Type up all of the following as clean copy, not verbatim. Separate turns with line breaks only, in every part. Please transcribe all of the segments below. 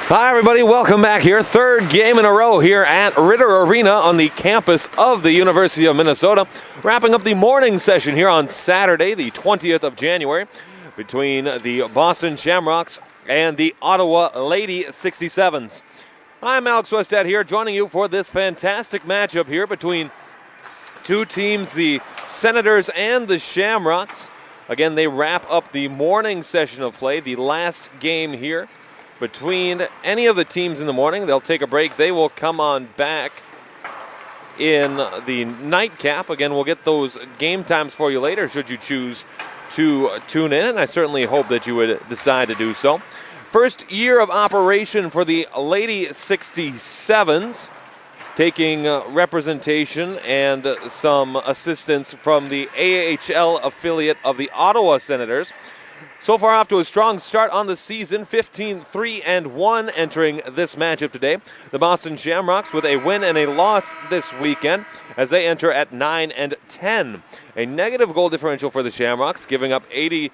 Hi, everybody. Welcome back here. Third game in a row here at Ritter Arena on the campus of the University of Minnesota. Wrapping up the morning session here on Saturday, the 20th of January, between the Boston Shamrocks and the Ottawa Lady 67s. I'm Alex Westat here, joining you for this fantastic matchup here between two teams, the Senators and the Shamrocks. Again, they wrap up the morning session of play, the last game here between any of the teams in the morning. They'll take a break. They will come on back in the nightcap. Again, we'll get those game times for you later should you choose to tune in, and I certainly hope that you would decide to do so. First year of operation for the Lady 67s, taking representation and some assistance from the AHL affiliate of the Ottawa Senators. So far off to a strong start on the season, 15-3-1 entering this matchup today. The Boston Shamrocks with a win and a loss this weekend as they enter at 9-10. A negative goal differential for the Shamrocks, giving up 80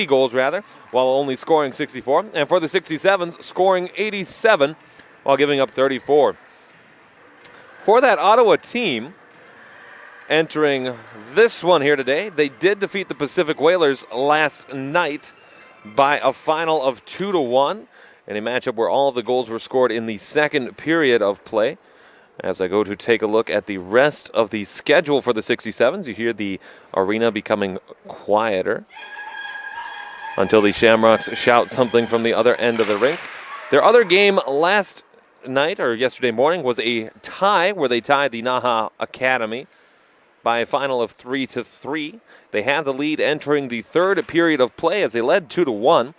goals rather, while only scoring 64. And for the 67s, scoring 87 while giving up 34. For that Ottawa team, entering this one here today, they did defeat the Pacific Whalers last night by a final of 2-1 in a matchup where all of the goals were scored in the second period of play. As I go to take a look at the rest of the schedule for the 67s, you hear the arena becoming quieter until the Shamrocks shout something from the other end of the rink. Their other game last night, or yesterday morning, was a tie where they tied the Naha Academy by a final of 3-3. They had the lead entering the third period of play as they led 2-1.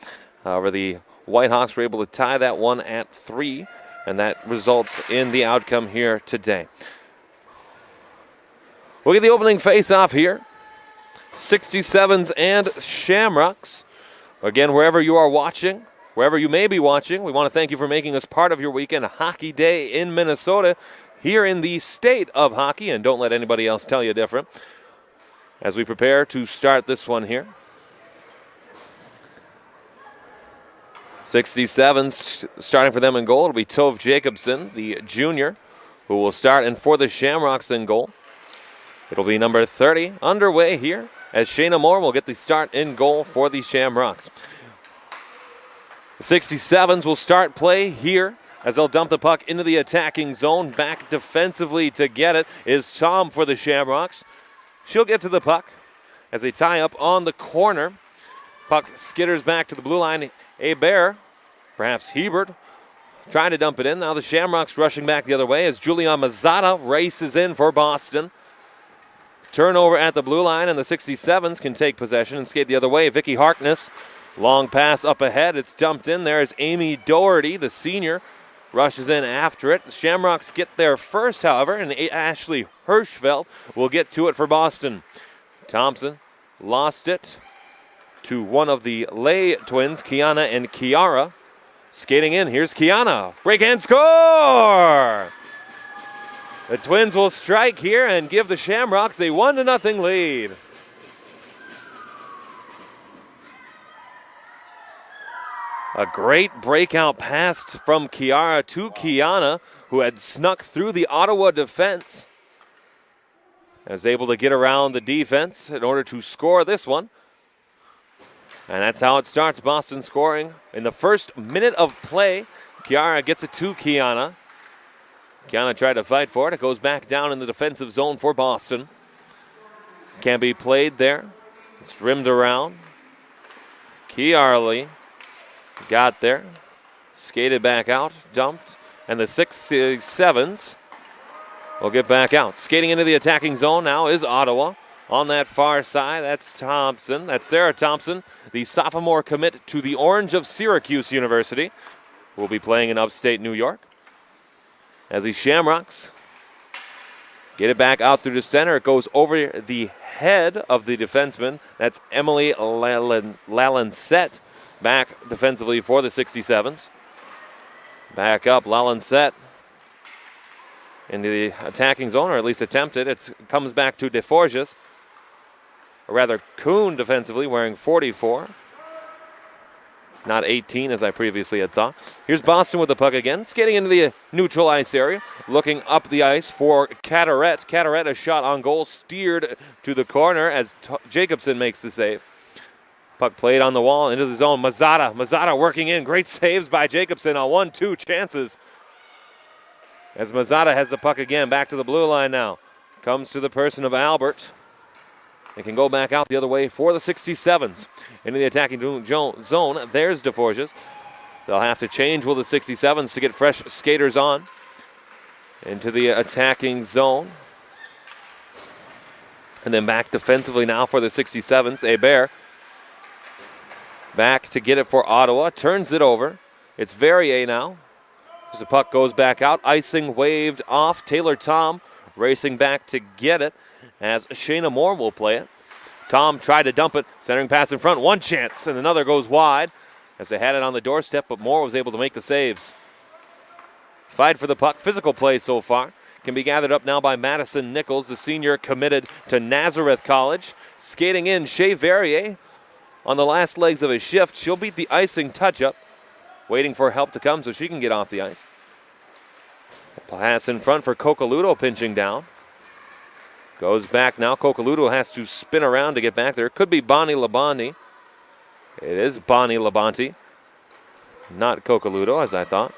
However, the Whitehawks were able to tie that one at 3, and that results in the outcome here today. We'll get the opening face-off here. 67s and Shamrocks. Again, wherever you are watching, wherever you may be watching, we want to thank you for making us part of your weekend hockey day in Minnesota, here in the state of hockey, and don't let anybody else tell you different, as we prepare to start this one here. 67s starting for them in goal. It'll be Tove Jacobson, the junior, who will start, and for the Shamrocks in goal, it'll be number 30 underway here as Shayna Moore will get the start in goal for the Shamrocks. The 67s will start play here as they'll dump the puck into the attacking zone. Back defensively to get it is Tom for the Shamrocks. She'll get to the puck as they tie up on the corner. Puck skitters back to the blue line. Hebert, perhaps Hebert, trying to dump it in. Now the Shamrocks rushing back the other way as Julia Mazzata races in for Boston. Turnover at the blue line, and the 67s can take possession and skate the other way. Vicky Harkness, long pass up ahead. It's dumped in there as Amy Doherty, the senior, rushes in after it. The Shamrocks get there first, however, and Ashley Hirschfeld will get to it for Boston. Thompson lost it to one of the Lay twins, Kiana and Kiara. Skating in, here's Kiana. Break and score! The Twins will strike here and give the Shamrocks a 1-0 lead. A great breakout pass from Kiara to Kiana, who had snuck through the Ottawa defense. And was able to get around the defense in order to score this one. And that's how it starts. Boston scoring in the first minute of play. Kiara gets it to Kiana. Kiana tried to fight for it. It goes back down in the defensive zone for Boston. Can be played there. It's rimmed around. Kiarly got there. Skated back out. Dumped. And the 67s will get back out. Skating into the attacking zone now is Ottawa. On that far side, that's Thompson. That's Sarah Thompson, the sophomore commit to the Orange of Syracuse University, who will be playing in upstate New York. As the Shamrocks get it back out through the center, it goes over the head of the defenseman. That's Emily Lalancette back defensively for the 67s. Back up, Lalancette into the attacking zone, or at least attempted. It comes back to DeForges. Or rather, Kuhn defensively wearing 44. Not 18 as I previously had thought. Here's Boston with the puck again, skating into the neutral ice area, looking up the ice for Carteret. Carteret, a shot on goal, steered to the corner as Jacobson makes the save. Puck played on the wall into the zone. Mazzotta working in. Great saves by Jacobson on 1-2 chances. As Mazzotta has the puck again, back to the blue line now. Comes to the person of Albert. They can go back out the other way for the 67s. Into the attacking zone, there's DeForges. They'll have to change with the 67s to get fresh skaters on. Into the attacking zone. And then back defensively now for the 67s. Hebert back to get it for Ottawa. Turns it over. It's Verrier now. As the puck goes back out. Icing waved off. Taylor Tom racing back to get it, as Shayna Moore will play it. Tom tried to dump it, centering pass in front, one chance, and another goes wide as they had it on the doorstep, but Moore was able to make the saves. Fight for the puck, physical play so far. Can be gathered up now by Madison Nichols, the senior committed to Nazareth College. Skating in, Shea Verrier on the last legs of his shift. She'll beat the icing touch-up, waiting for help to come so she can get off the ice. Pass in front for Coccoluto pinching down. Goes back now. Coccoluto has to spin around to get back there. Could be Bonnie Labonte. It is Bonnie Labonte, not Coccoluto, as I thought.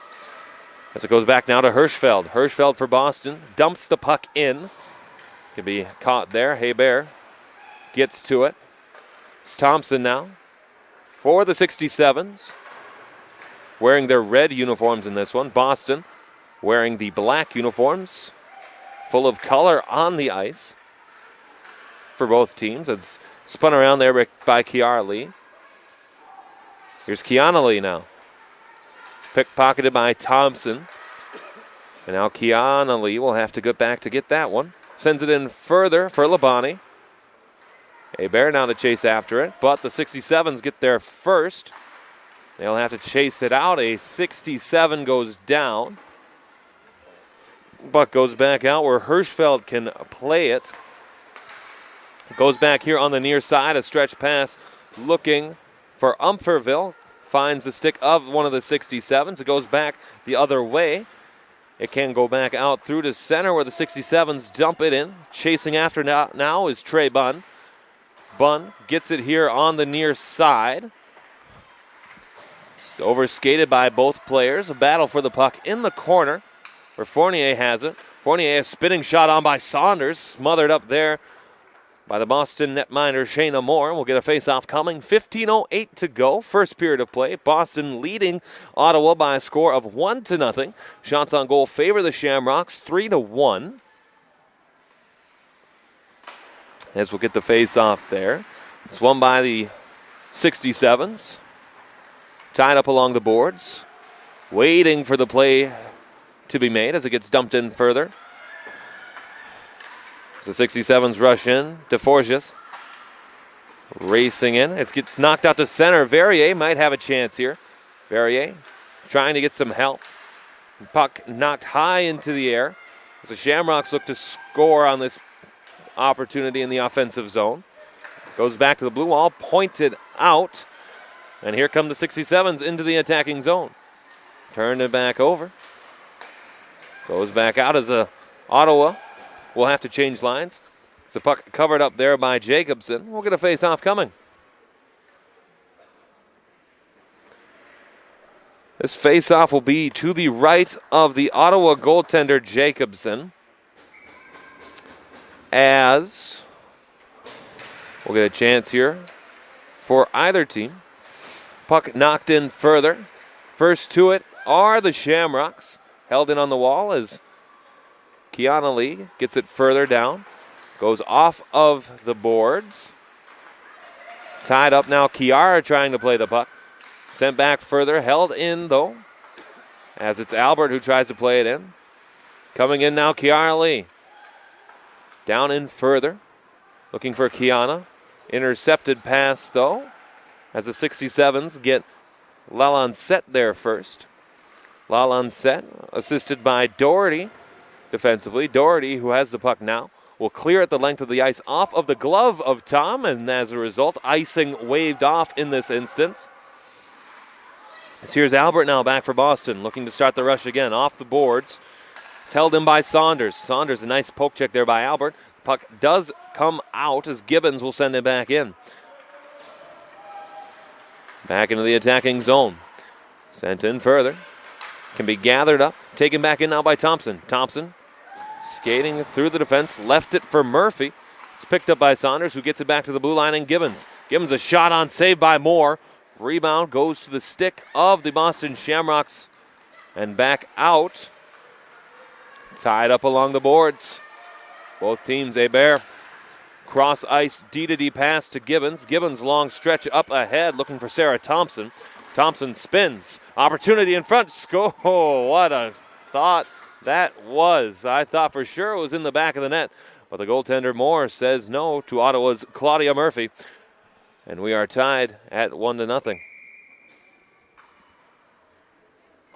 As it goes back now to Hirschfeld. Hirschfeld for Boston. Dumps the puck in. Could be caught there. Hebert gets to it. It's Thompson now for the 67s. Wearing their red uniforms in this one. Boston wearing the black uniforms, full of color on the ice for both teams. It's spun around there by Kiara Lee. Here's Kiana Lee now. Pickpocketed by Thompson. And now Kiana Lee will have to get back to get that one. Sends it in further for Labonte. Hebert now to chase after it, but the 67s get there first. They'll have to chase it out. A 67 goes down. Buck goes back out where Hirschfeld can play it. Goes back here on the near side, a stretch pass looking for Umferville. Finds the stick of one of the 67s. It goes back the other way. It can go back out through to center where the 67s dump it in. Chasing after now is Trey Bunn. Bunn gets it here on the near side. Overskated by both players. A battle for the puck in the corner where Fournier has it. Fournier, a spinning shot on by Saunders. Smothered up there by the Boston netminder Shayna Moore. We'll get a face-off coming. 15:08 to go. First period of play. Boston leading Ottawa by a score of 1-0. Shots on goal favor the Shamrocks 3-1. As we'll get the face-off there. It's won by the 67s. Tied up along the boards. Waiting for the play to be made as it gets dumped in further. As the 67s rush in. DeForges racing in. It gets knocked out to center. Verrier might have a chance here. Verrier trying to get some help. Puck knocked high into the air. As the Shamrocks look to score on this opportunity in the offensive zone. Goes back to the blue wall. Pointed out. And here come the 67s into the attacking zone. Turned it back over. Goes back out as Ottawa will have to change lines. It's a puck covered up there by Jacobson. We'll get a face-off coming. This face-off will be to the right of the Ottawa goaltender Jacobson. As we'll get a chance here for either team. Puck knocked in further. First to it are the Shamrocks. Held in on the wall as Kiana Lee gets it further down. Goes off of the boards. Tied up now. Kiara trying to play the puck. Sent back further. Held in though. As it's Albert who tries to play it in. Coming in now Kiara Lee. Down in further. Looking for Kiana. Intercepted pass though. As the 67s get Lalancette there first. Lalancette assisted by Doherty defensively. Doherty, who has the puck now, will clear at the length of the ice off of the glove of Tom, and as a result, icing waved off in this instance. Here's Albert now back for Boston, looking to start the rush again. Off the boards. It's held in by Saunders. Saunders, a nice poke check there by Albert. Puck does come out as Gibbons will send it back in. Back into the attacking zone. Sent in further. Can be gathered up. Taken back in now by Thompson. Thompson skating through the defense. Left it for Murphy. It's picked up by Saunders, who gets it back to the blue line, and Gibbons. Gibbons a shot on save by Moore. Rebound goes to the stick of the Boston Shamrocks and back out. Tied up along the boards. Both teams a bear. Cross ice D-to-D pass to Gibbons. Gibbons long stretch up ahead looking for Sarah Thompson. Thompson spins. Opportunity in front. Oh, what a thought that was. I thought for sure it was in the back of the net. But the goaltender Moore says no to Ottawa's Claudia Murphy. And we are tied at 1-0.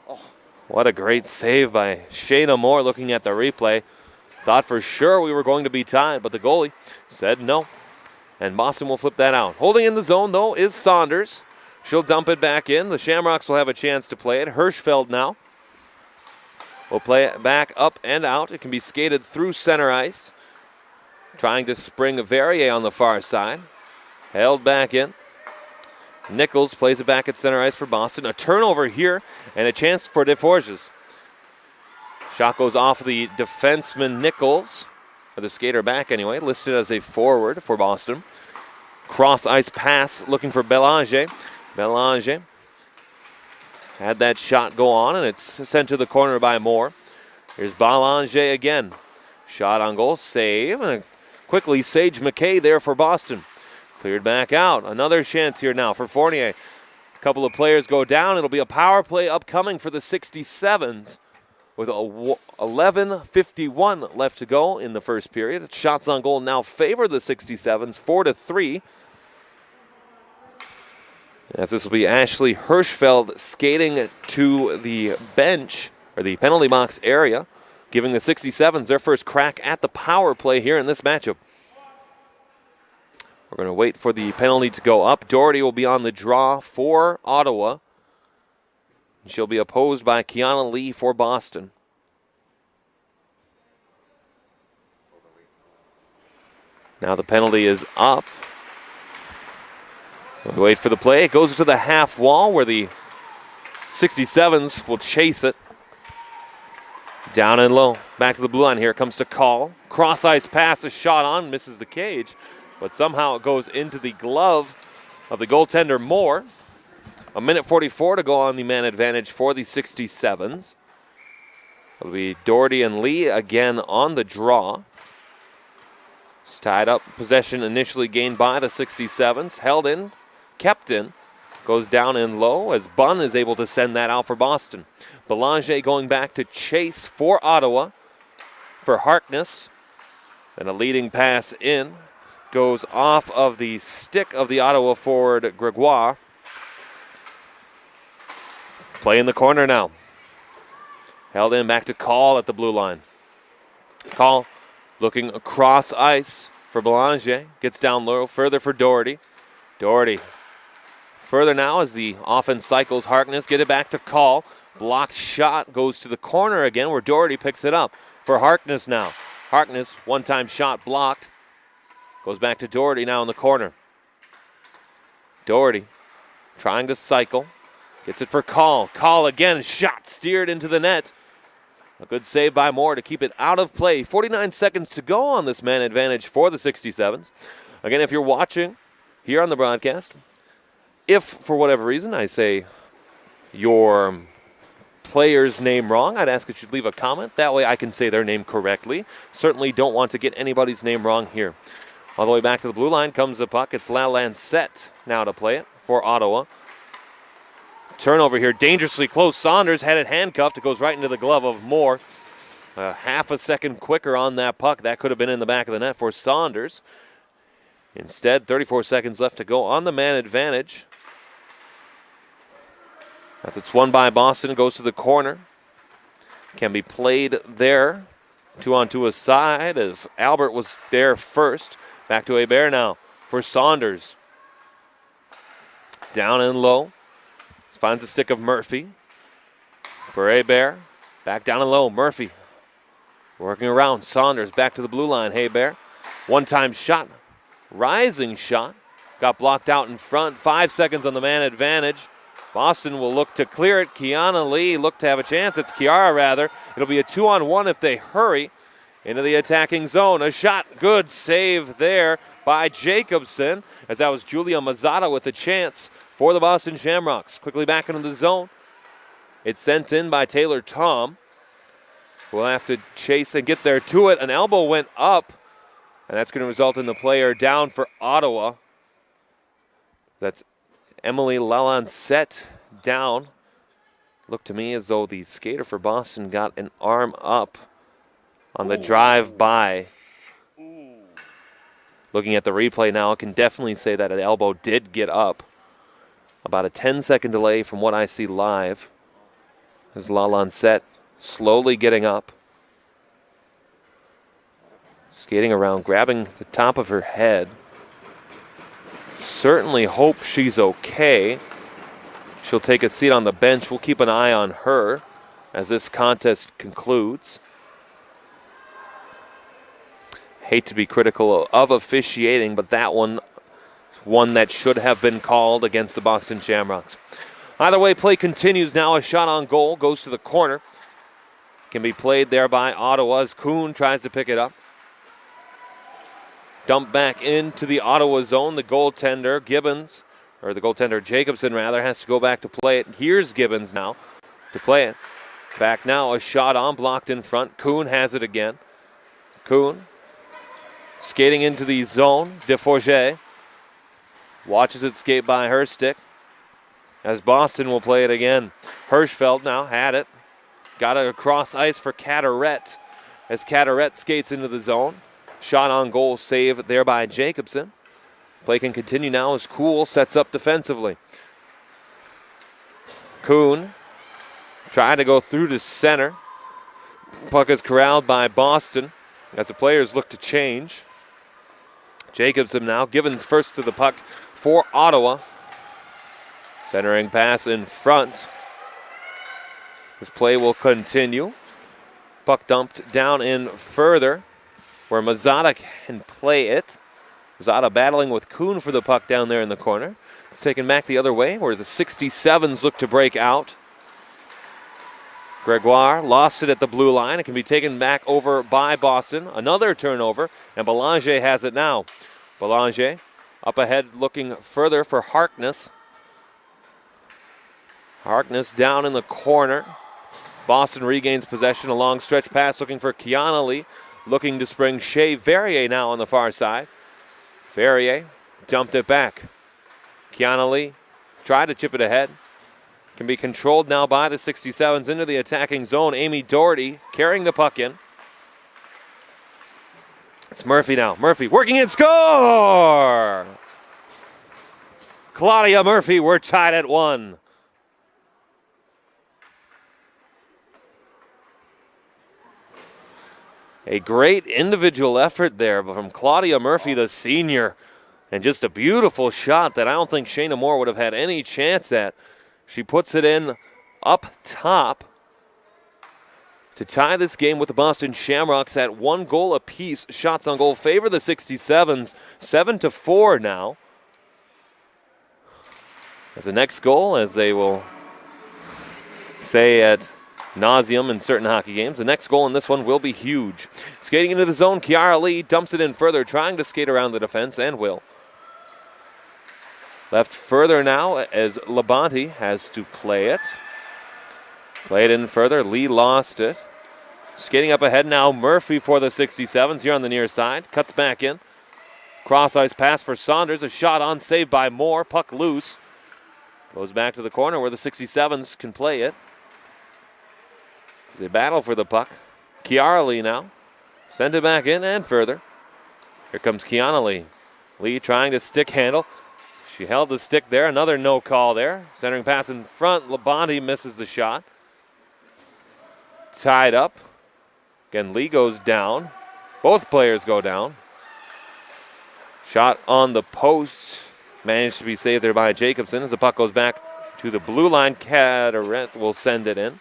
Oh, what a great save by Shayna Moore looking at the replay. Thought for sure we were going to be tied, but the goalie said no. And Boston will flip that out. Holding in the zone, though, is Saunders. She'll dump it back in. The Shamrocks will have a chance to play it. Hirschfeld now will play it back up and out. It can be skated through center ice. Trying to spring Verrier on the far side. Held back in. Nichols plays it back at center ice for Boston. A turnover here and a chance for DeForges. Shot goes off the defenseman Nichols, or the skater back anyway, listed as a forward for Boston. Cross ice pass looking for Belanger. Belanger had that shot go on, and it's sent to the corner by Moore. Here's Belanger again. Shot on goal, save, and quickly Sage McKay there for Boston. Cleared back out. Another chance here now for Fournier. A couple of players go down. It'll be a power play upcoming for the 67s with 11:51 left to go in the first period. Shots on goal now favor the 67s, 4-3. As this will be Ashley Hirschfeld skating to the bench, or the penalty box area, giving the 67s their first crack at the power play here in this matchup. We're going to wait for the penalty to go up. Doherty will be on the draw for Ottawa. She'll be opposed by Kiana Lee for Boston. Now the penalty is up. We'll wait for the play. It goes to the half wall where the 67s will chase it. Down and low. Back to the blue line here. It comes to Call. Cross ice pass, a shot on, misses the cage. But somehow it goes into the glove of the goaltender Moore. 1:44 to go on the man advantage for the 67s. It'll be Doherty and Lee again on the draw. It's tied up. Possession initially gained by the 67s. Held in, kept in. Goes down and low as Bunn is able to send that out for Boston. Belanger going back to chase for Ottawa for Harkness. Then a leading pass in. Goes off of the stick of the Ottawa forward, Gregoire. Play in the corner now. Held in back to Call at the blue line. Call looking across ice for Belanger. Gets down low, further for Doherty. Doherty further now as the offense cycles. Harkness get it back to Call. Blocked shot goes to the corner again where Doherty picks it up for Harkness now. Harkness, one-time shot blocked. Goes back to Doherty now in the corner. Doherty trying to cycle. Gets it for Call. Call again. Shot steered into the net. A good save by Moore to keep it out of play. 49 seconds to go on this man advantage for the 67s. Again, if you're watching here on the broadcast, if for whatever reason I say your player's name wrong, I'd ask that you leave a comment. That way I can say their name correctly. Certainly don't want to get anybody's name wrong here. All the way back to the blue line comes the puck. It's Lalancette now to play it for Ottawa. Turnover here, dangerously close. Saunders had it handcuffed. It goes right into the glove of Moore. Half a second quicker on that puck. That could have been in the back of the net for Saunders. Instead, 34 seconds left to go on the man advantage. As it's won by Boston, it goes to the corner. Can be played there. 2-on-2 aside as Albert was there first. Back to Hebert now for Saunders. Down and low. finds the stick of Murphy. For Hebert, back down and low. Murphy working around. Saunders back to the blue line. Hebert, one-time shot, rising shot. Got blocked out in front. 5 seconds on the man advantage. Boston will look to clear it. Kiana Lee looked to have a chance. It's Kiara, rather. It'll be a 2-on-1 if they hurry into the attacking zone. A shot, good save there by Jacobson, as that was Julia Mazzata with a chance for the Boston Shamrocks. Quickly back into the zone. It's sent in by Taylor Tom. We'll have to chase and get there to it. An elbow went up, and that's going to result in the player down for Ottawa. That's Emily Lalancette down. Looked to me as though the skater for Boston got an arm up on the drive by. Looking at the replay now, I can definitely say that an elbow did get up. About a 10-second delay from what I see live. There's Lalancette slowly getting up. Skating around, grabbing the top of her head. Certainly hope she's okay. She'll take a seat on the bench. We'll keep an eye on her as this contest concludes. Hate to be critical of officiating, but that one that should have been called against the Boston Shamrocks. Either way, play continues now. A shot on goal goes to the corner. Can be played there by Ottawa as Kuhn tries to pick it up. Dump back into the Ottawa zone. The goaltender, Jacobson rather, has to go back to play it. Here's Gibbons now to play it. Back now, a shot on, blocked in front. Kuhn has it again. Kuhn skating into the zone. Deforget watches it skate by her stick as Boston will play it again. Hirschfeld now had it. Got it across ice for Carteret as Carteret skates into the zone. Shot on goal save there by Jacobson. Play can continue now as Kuhl sets up defensively. Kuhn trying to go through to center. Puck is corralled by Boston as the players look to change. Jacobson now. Givens first to the puck for Ottawa. Centering pass in front. This play will continue. Puck dumped down in further where Mazzata can play it. Mazzata battling with Kuhn for the puck down there in the corner. It's taken back the other way where the 67s look to break out. Gregoire lost it at the blue line. It can be taken back over by Boston. Another turnover, and Belanger has it now. Belanger up ahead looking further for Harkness. Harkness down in the corner. Boston regains possession. A long stretch pass looking for Kiana Lee. Looking to spring Shea Verrier now on the far side. Verrier dumped it back. Kiana Lee tried to chip it ahead. Can be controlled now by the 67s into the attacking zone. Amy Doherty carrying the puck in. It's Murphy now. Murphy working in, score! Claudia Murphy, we're tied at 1. A great individual effort there from Claudia Murphy, the senior. And just a beautiful shot that I don't think Shayna Moore would have had any chance at. She puts it in up top to tie this game with the Boston Shamrocks at 1 goal apiece. Shots on goal favor the 67s, 7-4 now. As the next goal, as they will say at nauseum in certain hockey games, the next goal in this one will be huge. Skating into the zone, Kiara Lee dumps it in further, trying to skate around the defense, and will. Left further now as Labonte has to play it. Play it in further. Lee lost it. Skating up ahead now, Murphy for the 67s here on the near side. Cuts back in. Cross ice pass for Saunders. A shot on, saved by Moore. Puck loose. Goes back to the corner where the 67s can play it. As they battle for the puck. Kiara Lee now. Send it back in and further. Here comes Kiana Lee. Lee trying to stick handle. She held the stick there. Another no call there. Centering pass in front. Labonte misses the shot. Tied up. Again, Lee goes down. Both players go down. Shot on the post. Managed to be saved there by Jacobson as the puck goes back to the blue line. Caderet will send it in.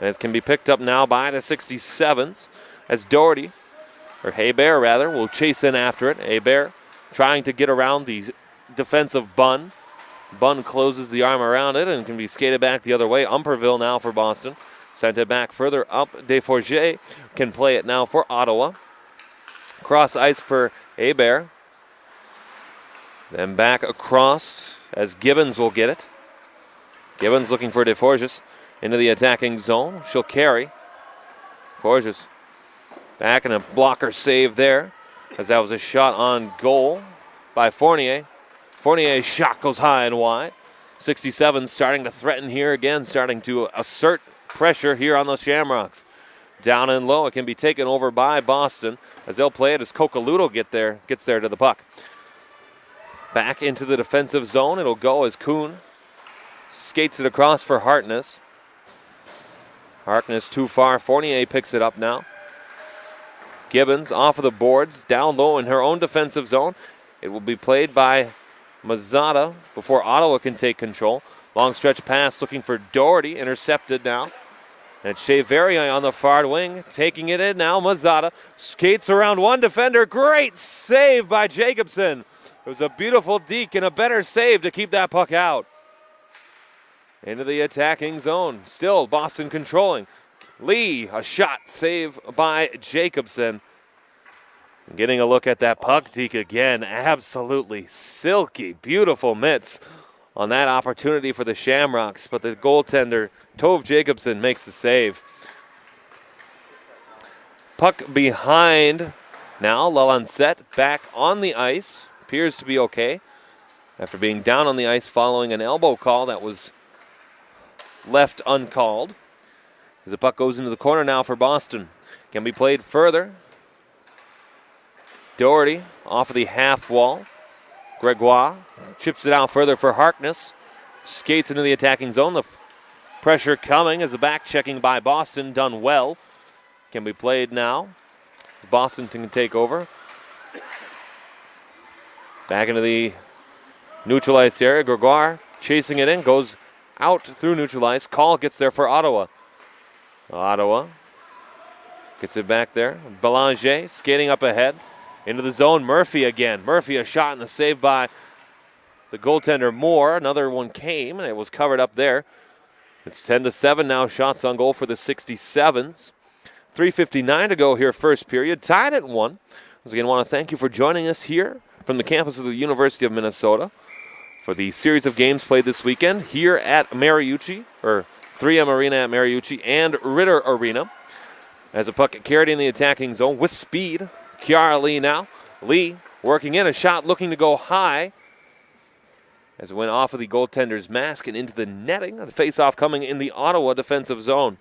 And it can be picked up now by the 67s as Doherty, or Hebert rather, will chase in after it. Hebert trying to get around the defensive Bunn. Bunn closes the arm around it and can be skated back the other way. Umperville now for Boston. Sent it back further up. Desforges can play it now for Ottawa. Cross ice for Hebert. Then back across as Gibbons will get it. Gibbons looking for Desforges into the attacking zone. She'll carry. Forges back and a blocker save there as that was a shot on goal by Fournier. Fournier's shot goes high and wide. 67 starting to threaten here again, starting to assert pressure here on the Shamrocks. Down and low, it can be taken over by Boston as they'll play it as Cocaluto gets there to the puck. Back into the defensive zone, it'll go as Kuhn skates it across for Harkness. Harkness too far, Fournier picks it up now. Gibbons off of the boards, down low in her own defensive zone. It will be played by Mazzotta before Ottawa can take control. Long stretch pass looking for Doherty, intercepted now. And Shea Verrier on the far wing, taking it in now. Mazzotta skates around one defender. Great save by Jacobson. It was a beautiful deke and a better save to keep that puck out. Into the attacking zone. Still Boston controlling. Lee, a shot save by Jacobson. Getting a look at that puck deke again. Absolutely silky, beautiful mitts on that opportunity for the Shamrocks. But the goaltender, Tove Jacobson, makes the save. Puck behind now. L'Ancette back on the ice. Appears to be okay after being down on the ice following an elbow call that was left uncalled. As the puck goes into the corner now for Boston. Can be played further. Doherty off of the half wall. Gregoire chips it out further for Harkness. Skates into the attacking zone. The pressure coming as the back checking by Boston done well. Can be played now. Boston can take over. Back into the neutral ice area. Gregoire chasing it in. Goes out through neutral ice. Call gets there for Ottawa. Ottawa gets it back there. Belanger skating up ahead. Into the zone, Murphy again. Murphy a shot and a save by the goaltender Moore. Another one came and it was covered up there. It's 10-7 now, shots on goal for the 67s. 3:59 to go here, first period. Tied at 1. Once again, I want to thank you for joining us here from the campus of the University of Minnesota for the series of games played this weekend here at Mariucci, or 3M Arena at Mariucci and Ritter Arena. As a puck carried in the attacking zone with speed. Kiara Lee now. Lee working in a shot looking to go high. As it went off of the goaltender's mask and into the netting. A face-off coming in the Ottawa defensive zone.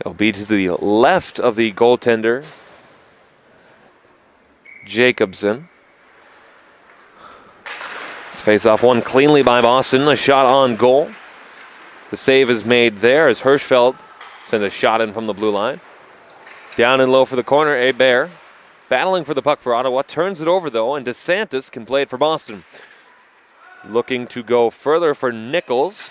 It'll be to the left of the goaltender, Jacobson. This face-off won cleanly by Boston. A shot on goal. The save is made there as Hirschfeld sends a shot in from the blue line. Down and low for the corner, Hebert. Battling for the puck for Ottawa. Turns it over, though, and DeSantis can play it for Boston. Looking to go further for Nichols.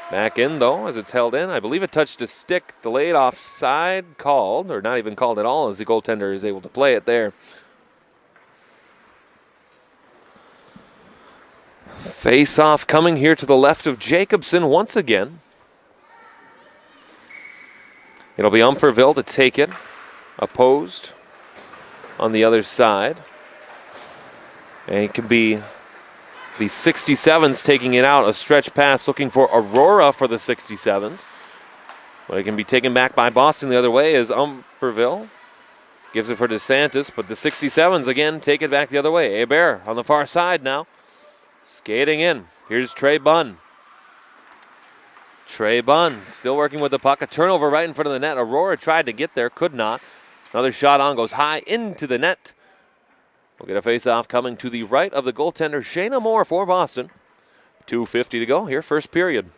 Back in, though, as it's held in. I believe it touched a stick. Delayed offside called, or not even called at all, as the goaltender is able to play it there. Face-off coming here to the left of Jacobson once again. It'll be Umferville to take it. Opposed on the other side. And it could be the 67s taking it out. A stretch pass looking for Aurora for the 67s. But it can be taken back by Boston the other way as Umferville gives it for DeSantis. But the 67s again take it back the other way. Hebert on the far side now. Skating in. Here's Trey Bunn. Trey Bunn still working with the puck. A turnover right in front of the net. Aurora tried to get there, could not. Another shot on, goes high into the net. We'll get a face-off coming to the right of the goaltender, Shayna Moore for Boston. 2:50 to go here, first period.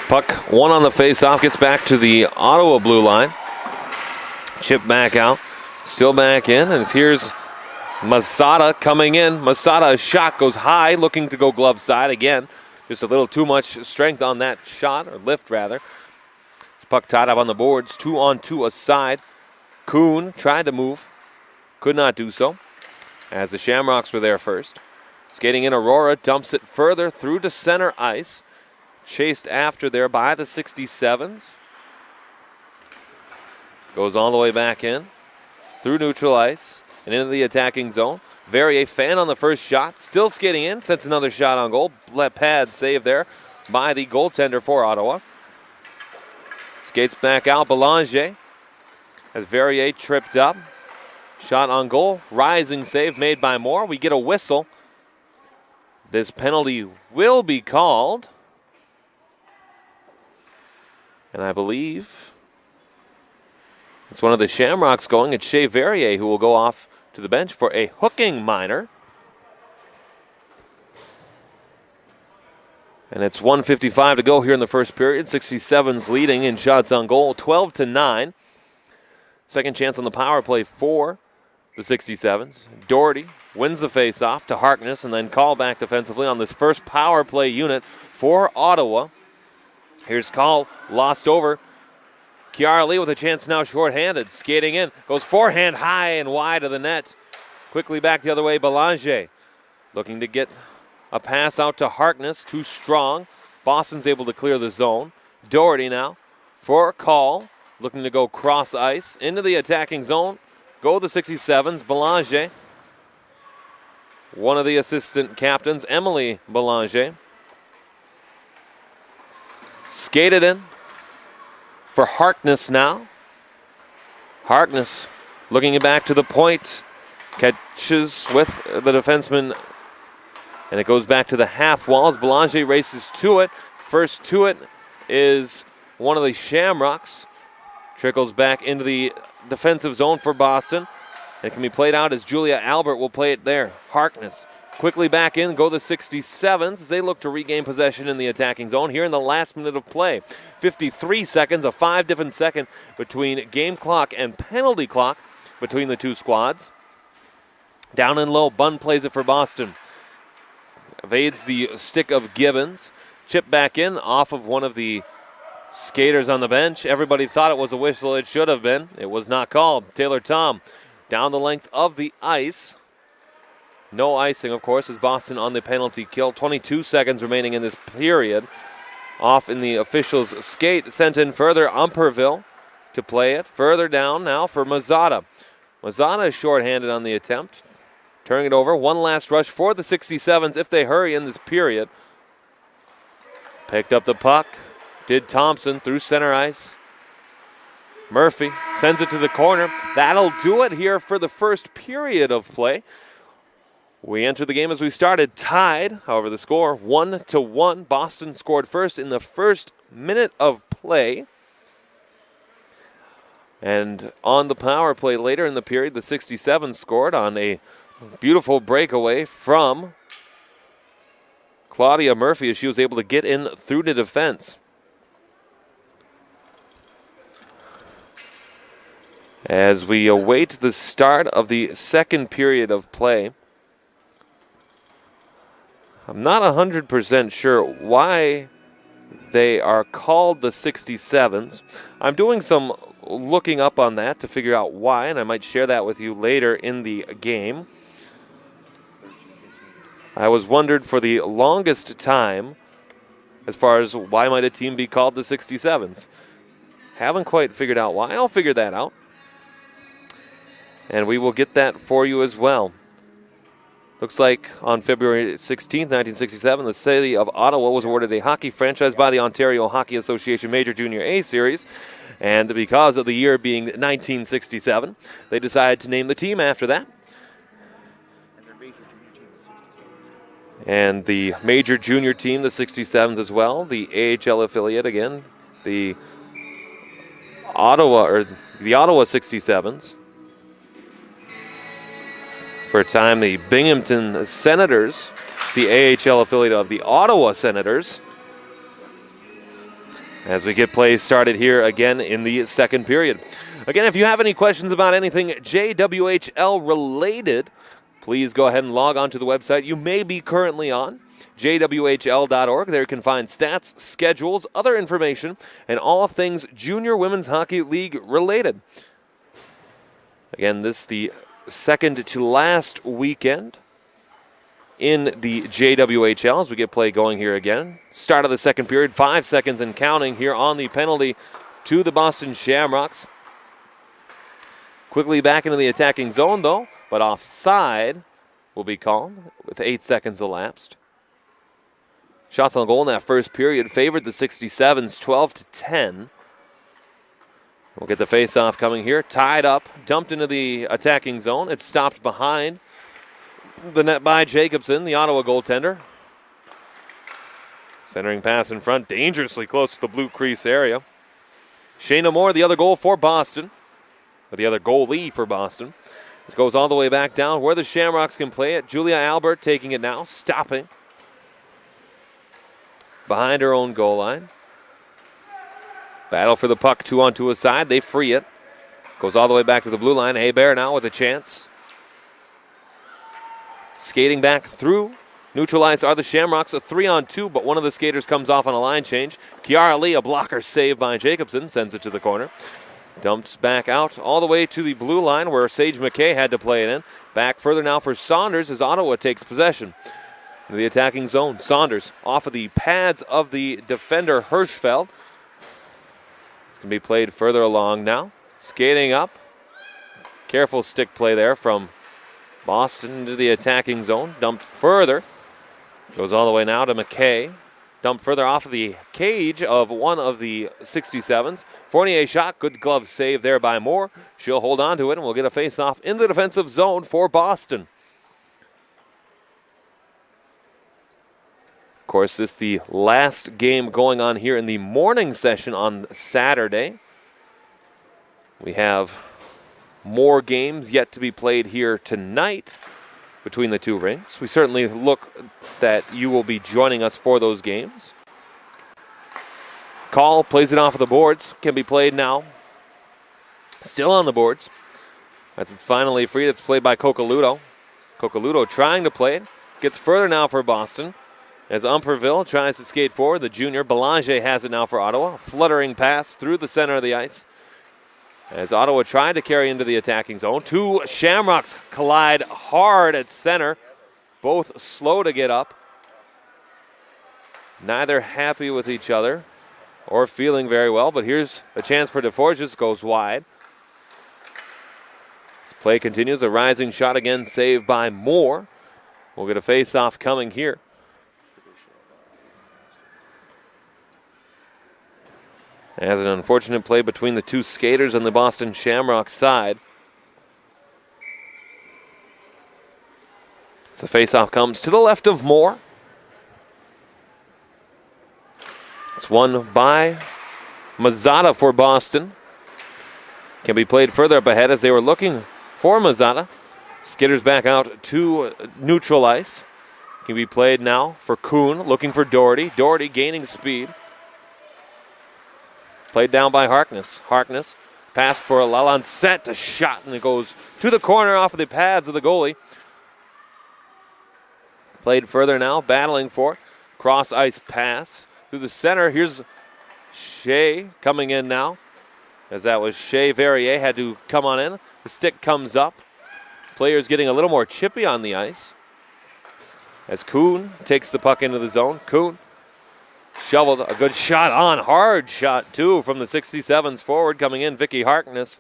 Puck one on the face-off, gets back to the Ottawa blue line. Chip back out, still back in, and here's Masada coming in. Masada's shot goes high, looking to go glove side again. Just a little too much strength on that shot, or lift rather. Puck tied up on the boards, 2-on-2 aside. Kuhn tried to move, could not do so, as the Shamrocks were there first. Skating in, Aurora dumps it further through to center ice. Chased after there by the 67s. Goes all the way back in, through neutral ice, and into the attacking zone. Verrier fan on the first shot, still skating in, sets another shot on goal. Pad save there by the goaltender for Ottawa. Skates back out, Belanger, as Verrier tripped up. Shot on goal, rising save made by Moore. We get a whistle. This penalty will be called. And I believe it's one of the Shamrocks going. It's Shea Verrier who will go off to the bench for a hooking minor. And it's 1:55 to go here in the first period. 67's leading in shots on goal, 12-9. Second chance on the power play for the 67s. Doherty wins the face-off to Harkness and then call back defensively on this first power play unit for Ottawa. Here's Call, lost over. Kiara Lee with a chance now shorthanded. Skating in, goes forehand high and wide of the net. Quickly back the other way, Belanger. Looking to get a pass out to Harkness, too strong. Boston's able to clear the zone. Doherty now for Call. Looking to go cross ice into the attacking zone. Go the 67s, Belanger. One of the assistant captains, Emily Belanger. Skated in for Harkness now. Harkness looking back to the point. Catches with the defenseman. And it goes back to the half walls. Belanger races to it. First to it is one of the Shamrocks. Trickles back into the defensive zone for Boston. It can be played out as Julia Albert will play it there. Harkness quickly back in, go the 67s as they look to regain possession in the attacking zone here in the last minute of play. 53 seconds, a 5 different second between game clock and penalty clock between the two squads. Down and low, Bunn plays it for Boston. Evades the stick of Gibbons. Chip back in off of one of the skaters on the bench. Everybody thought it was a whistle. It should have been. It was not called. Taylor Tom down the length of the ice. No icing, of course, as Boston on the penalty kill. 22 seconds remaining in this period. Off in the officials' skate. Sent in further, Umperville to play it. Further down now for Mazada. Mazada is shorthanded on the attempt. Turning it over. One last rush for the 67s if they hurry in this period. Picked up the puck. Did Thompson through center ice. Murphy sends it to the corner. That'll do it here for the first period of play. We enter the game as we started tied. However, the score 1-1. Boston scored first in the first minute of play. And on the power play later in the period, the 67 scored on a beautiful breakaway from Claudia Murphy as she was able to get in through the defense. As we await the start of the second period of play, I'm not 100% sure why they are called the 67s. I'm doing some looking up on that to figure out why, and I might share that with you later in the game. I was wondered for the longest time as far as why might a team be called the 67s. Haven't quite figured out why. I'll figure that out. And we will get that for you as well. Looks like on February 16th, 1967, the city of Ottawa was awarded a hockey franchise by the Ontario Hockey Association Major Junior A Series. And because of the year being 1967, they decided to name the team after that. And the major junior team, the 67s as well, the AHL affiliate again, the Ottawa 67s. For a time, the Binghamton Senators, the AHL affiliate of the Ottawa Senators. as we get play started here again in the second period. Again, if you have any questions about anything JWHL related, please go ahead and log on to the website you may be currently on, jwhl.org. There you can find stats, schedules, other information, and all things Junior Women's Hockey League related. Again, this is the second to last weekend in the JWHL as we get play going here again. Start of the second period, 5 seconds and counting here on the penalty to the Boston Shamrocks. Quickly back into the attacking zone, though, but offside will be called with 8 seconds elapsed. Shots on goal in that first period favored the 67s 12-10. We'll get the face-off coming here. Tied up, dumped into the attacking zone. It's stopped behind the net by Jacobson, the Ottawa goaltender. Centering pass in front, dangerously close to the blue crease area. Shayna Moore, the other goal for Boston. Or the other goalie for Boston. This goes all the way back down where the Shamrocks can play it. Julia Albert taking it now, stopping behind her own goal line. Battle for the puck, 2-on-2 aside. They free it. Goes all the way back to the blue line. Hebert now with a chance. Skating back through. Neutralized are the Shamrocks, a 3-on-2, but one of the skaters comes off on a line change. Kiara Lee, a blocker save by Jacobson, sends it to the corner. Dumps back out all the way to the blue line where Sage McKay had to play it in. Back further now for Saunders as Ottawa takes possession. In the attacking zone, Saunders off of the pads of the defender Hirschfeld. It's going to be played further along now. Skating up. Careful stick play there from Boston into the attacking zone. Dumped further. Goes all the way now to McKay. Dumped further off of the cage of one of the 67s. Fournier shot. Good glove save there by Moore. She'll hold on to it and we'll get a face-off in the defensive zone for Boston. Of course, this is the last game going on here in the morning session on Saturday. We have more games yet to be played here tonight between the two rinks. We certainly look that you will be joining us for those games. Call plays it off of the boards. Can be played now. Still on the boards. That's it's finally free. It's played by Cocaludo. Cocaludo trying to play it. Gets further now for Boston. As Umperville tries to skate forward, the junior Belanger has it now for Ottawa. A fluttering pass through the center of the ice. As Ottawa tried to carry into the attacking zone. Two Shamrocks collide hard at center. Both slow to get up. Neither happy with each other or feeling very well, but here's a chance for DeForges. Goes wide. Play continues. A rising shot again, saved by Moore. We'll get a face-off coming here. As an unfortunate play between the two skaters on the Boston Shamrock side. So the face-off comes to the left of Moore. It's won by Mazzata for Boston. Can be played further up ahead as they were looking for Mazzata. Skitters back out to neutral ice. Can be played now for Kuhn, looking for Doherty. Doherty gaining speed. Played down by Harkness. Harkness, pass for Lalancette, a shot, and it goes to the corner off of the pads of the goalie. Played further now, battling for cross-ice pass through the center. Here's Shea coming in now, as that was Shea Verrier had to come on in. The stick comes up. Players getting a little more chippy on the ice. As Kuhn takes the puck into the zone. Kuhn shoveled a good shot on, hard shot too from the 67s forward coming in, Vicky Harkness.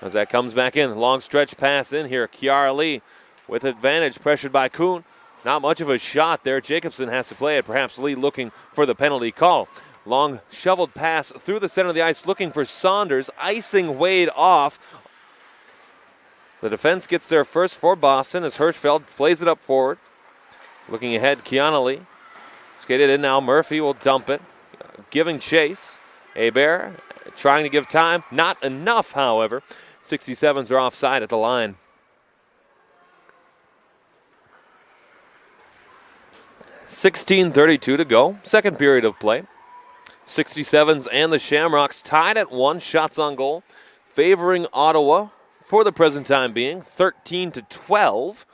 As that comes back in, long stretch pass in here, Kiara Lee with advantage, pressured by Kuhn. Not much of a shot there. Jacobson has to play it, perhaps Lee looking for the penalty call. Long shoveled pass through the center of the ice, looking for Saunders, icing Wade off. The defense gets there first for Boston as Hirschfeld plays it up forward. Looking ahead, Kiana Lee. Skated in now, Murphy will dump it. Giving chase. Hebert trying to give time. Not enough, however. 67s are offside at the line. .16:32 to go. Second period of play. 67s and the Shamrocks tied at 1 shots on goal, favoring Ottawa for the present time being 13-12.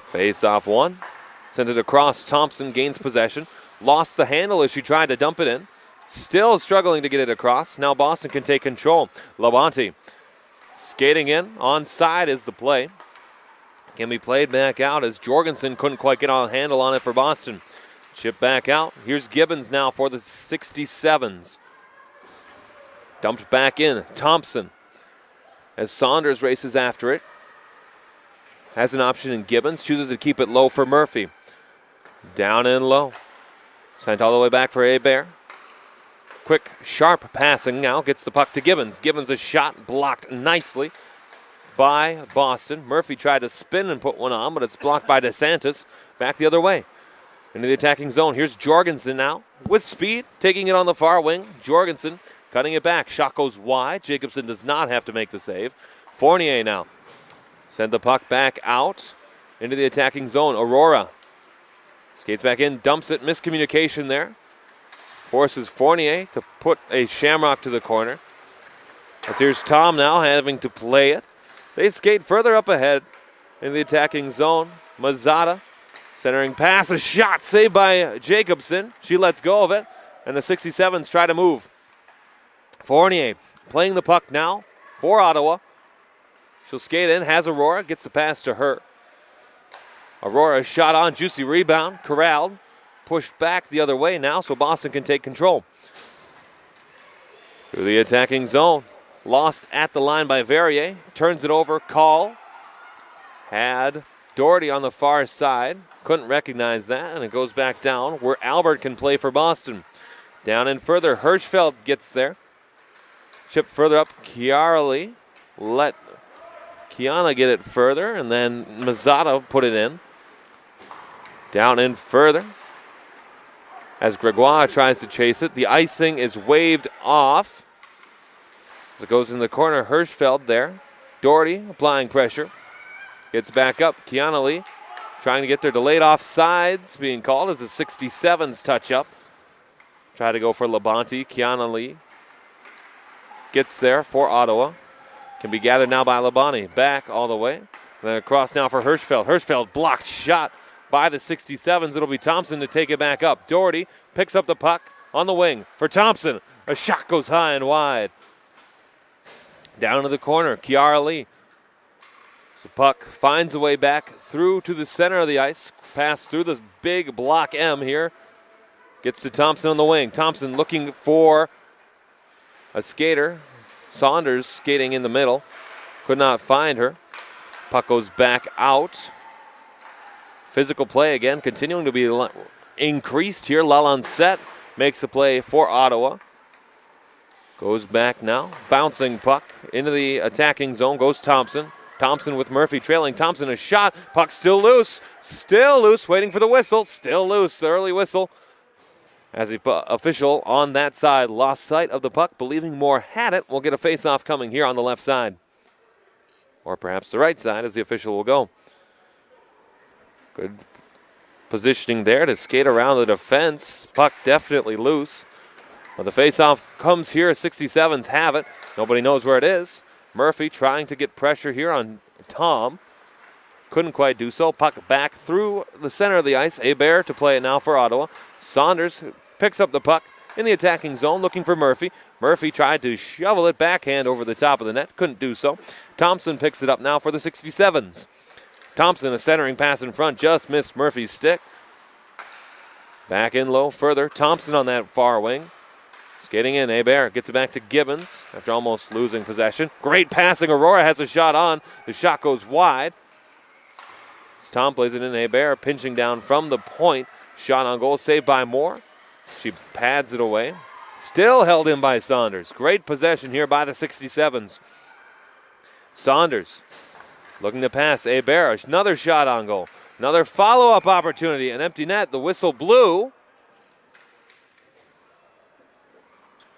Face off one. Sent it across. Thompson gains possession. Lost the handle as she tried to dump it in. Still struggling to get it across. Now Boston can take control. Labonte skating in. Onside is the play. Can be played back out as Jorgensen couldn't quite get a handle on it for Boston. Chip back out. Here's Gibbons now for the 67s. Dumped back in. Thompson as Saunders races after it. Has an option in Gibbons. Chooses to keep it low for Murphy. Down and low. Sent all the way back for Hebert. Quick, sharp passing now. Gets the puck to Gibbons. Gibbons a shot blocked nicely by Boston. Murphy tried to spin and put one on, but it's blocked by DeSantis. Back the other way. Into the attacking zone. Here's Jorgensen now with speed. Taking it on the far wing. Jorgensen cutting it back. Shot goes wide. Jacobson does not have to make the save. Fournier now. Send the puck back out into the attacking zone. Aurora skates back in. Dumps it. Miscommunication there. Forces Fournier to put a Shamrock to the corner. As here's Tom now having to play it. They skate further up ahead in the attacking zone. Mazzata centering pass, a shot saved by Jacobson. She lets go of it, and the 67s try to move. Fournier playing the puck now for Ottawa. She'll skate in, has Aurora, gets the pass to her. Aurora shot on, juicy rebound, corralled. Pushed back the other way now, so Boston can take control. Through the attacking zone. Lost at the line by Verrier. Turns it over. Call. Had Doherty on the far side. Couldn't recognize that, and it goes back down where Albert can play for Boston. Down and further. Hirschfeld gets there. Chip further up. Chiarelli. Let Kiana get it further, and then Mazzata put it in. Down and further. As Gregoire tries to chase it, the icing is waved off. As it goes in the corner, Hirschfeld there. Doherty applying pressure. Gets back up. Kiana Lee trying to get their delayed offsides being called as the 67s touch up. Try to go for Labonte. Kiana Lee gets there for Ottawa. Can be gathered now by Labonte. Back all the way. Then across now for Hirschfeld. Hirschfeld blocked shot by the 67s. It'll be Thompson to take it back up. Doherty picks up the puck on the wing for Thompson. A shot goes high and wide. Down to the corner, Kiara Lee. The puck finds a way back through to the center of the ice. Pass through the big block M here. Gets to Thompson on the wing. Thompson looking for a skater. Saunders skating in the middle. Could not find her. Puck goes back out. Physical play again, continuing to be increased here. Lalancette makes the play for Ottawa. Goes back now. Bouncing puck into the attacking zone. Goes Thompson. Thompson with Murphy trailing. Thompson a shot. Puck still loose. Still loose. Waiting for the whistle. Still loose. The early whistle. As the official on that side lost sight of the puck, believing Moore had it. We'll get a face-off coming here on the left side. Or perhaps the right side as the official will go. Good positioning there to skate around the defense. Puck definitely loose. But the face-off comes here. 67s have it. Nobody knows where it is. Murphy trying to get pressure here on Tom. Couldn't quite do so. Puck back through the center of the ice. Hebert to play it now for Ottawa. Saunders picks up the puck in the attacking zone looking for Murphy. Murphy tried to shovel it backhand over the top of the net. Couldn't do so. Thompson picks it up now for the 67s. Thompson, a centering pass in front, just missed Murphy's stick. Back in low further. Thompson on that far wing. Skating in, Hebert gets it back to Gibbons after almost losing possession. Great passing. Aurora has a shot on. The shot goes wide. As Tom plays it in, Hebert pinching down from the point. Shot on goal, saved by Moore. She pads it away. Still held in by Saunders. Great possession here by the 67s. Saunders looking to pass. Hebert, another shot on goal. Another follow-up opportunity. An empty net. The whistle blew.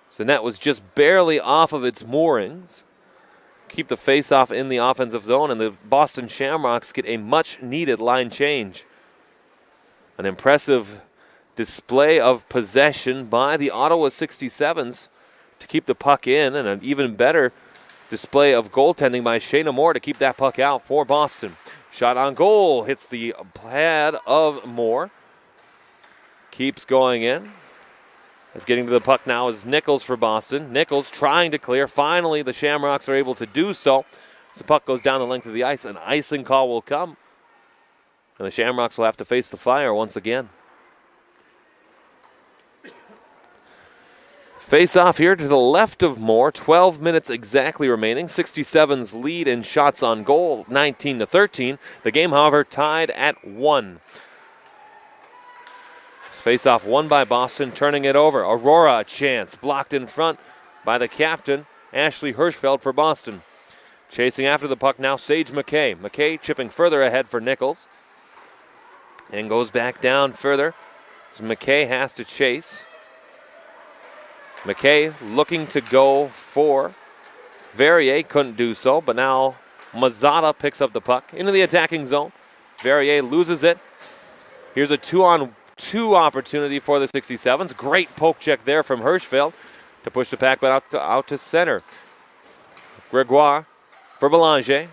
So the net was just barely off of its moorings. Keep the face-off in the offensive zone, and the Boston Shamrocks get a much-needed line change. An impressive display of possession by the Ottawa 67s to keep the puck in, and an even better display of goaltending by Shayna Moore to keep that puck out for Boston. Shot on goal, hits the pad of Moore. Keeps going in. As getting to the puck now is Nichols for Boston. Nichols trying to clear. Finally, the Shamrocks are able to do so. As the puck goes down the length of the ice, an icing call will come. And the Shamrocks will have to face the Fire once again. Face off here to the left of Moore. 12 minutes exactly remaining. 67's lead in shots on goal, 19-13. The game, however, tied at 1. Face off won by Boston, turning it over. Aurora, a chance. Blocked in front by the captain, Ashley Hirschfeld for Boston. Chasing after the puck now, Sage McKay. McKay chipping further ahead for Nichols. And goes back down further. So McKay has to chase. McKay looking to go for Verrier, couldn't do so, but now Mazzotta picks up the puck into the attacking zone. Verrier loses it. Here's a 2-on-2 opportunity for the 67s. Great poke check there from Hirschfeld to push the puck out to center. Gregoire for Belanger.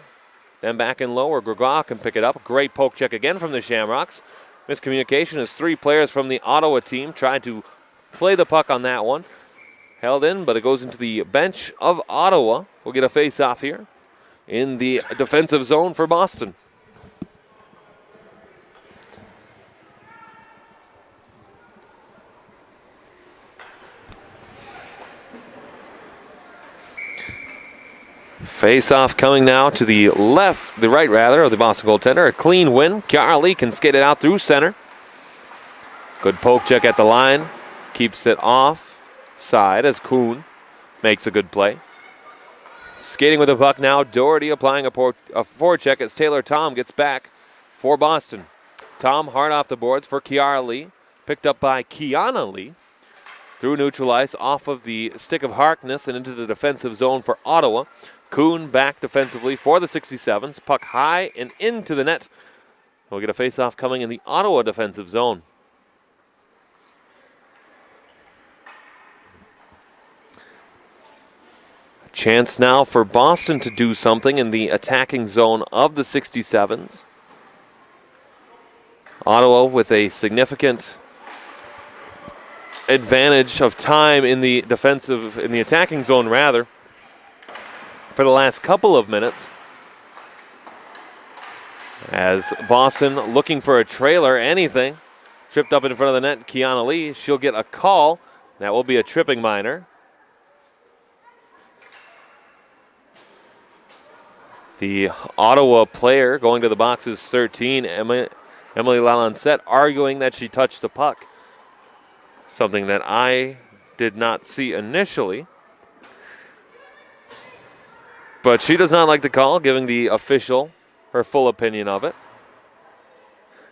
Then back in low where Gregoire can pick it up. Great poke check again from the Shamrocks. Miscommunication as 3 players from the Ottawa team tried to play the puck on that one. Held in, but it goes into the bench of Ottawa. We'll get a face-off here in the defensive zone for Boston. Face-off coming now to the right of the Boston goaltender. A clean win. Kiara Lee can skate it out through center. Good poke check at the line. Keeps it off side as Kuhn makes a good play. Skating with the puck now, Doherty applying a forecheck as Taylor Tom gets back for Boston. Tom hard off the boards for Kiara Lee. Picked up by Kiana Lee. Through neutral ice off of the stick of Harkness and into the defensive zone for Ottawa. Kuhn back defensively for the 67s. Puck high and into the net. We'll get a face-off coming in the Ottawa defensive zone. Chance now for Boston to do something in the attacking zone of the 67s. Ottawa with a significant advantage of time in the attacking zone rather, for the last couple of minutes. As Boston looking for a trailer, anything. Tripped up in front of the net, Kiana Lee. She'll get a call. That will be a tripping minor. The Ottawa player going to the box is 13, Emily Lalancette, arguing that she touched the puck. Something that I did not see initially. But she does not like the call, giving the official her full opinion of it.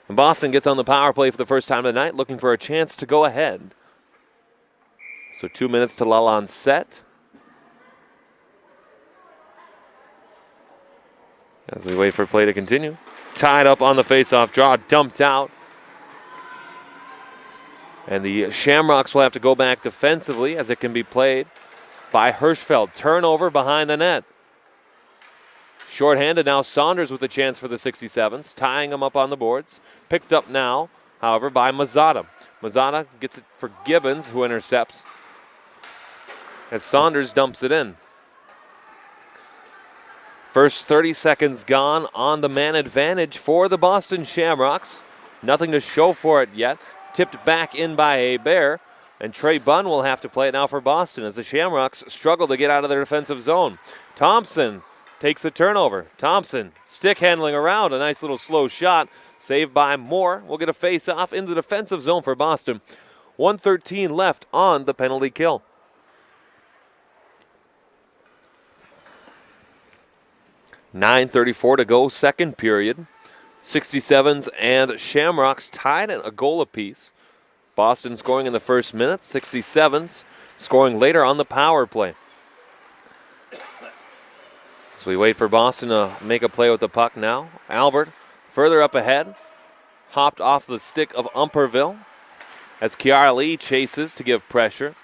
And Boston gets on the power play for the first time of the night, looking for a chance to go ahead. So 2 minutes to Lalancette. As we wait for play to continue. Tied up on the face-off draw, dumped out. And the Shamrocks will have to go back defensively as it can be played by Hirschfeld. Turnover behind the net. Shorthanded now, Saunders with a chance for the 67s, tying them up on the boards. Picked up now, however, by Mazzotta. Mazzotta gets it for Gibbons, who intercepts, as Saunders dumps it in. First 30 seconds gone on the man advantage for the Boston Shamrocks. Nothing to show for it yet. Tipped back in by Hebert, and Trey Bunn will have to play it now for Boston as the Shamrocks struggle to get out of their defensive zone. Thompson takes the turnover. Thompson stick handling around, a nice little slow shot. Saved by Moore. We'll get a face-off in the defensive zone for Boston. 1:13 left on the penalty kill. .9:34 to go, second period. 67s and Shamrocks tied at a goal apiece. Boston scoring in the first minute. 67s scoring later on the power play. So we wait for Boston to make a play with the puck now. Albert further up ahead. Hopped off the stick of Umperville. as Kiara Lee chases to give pressure.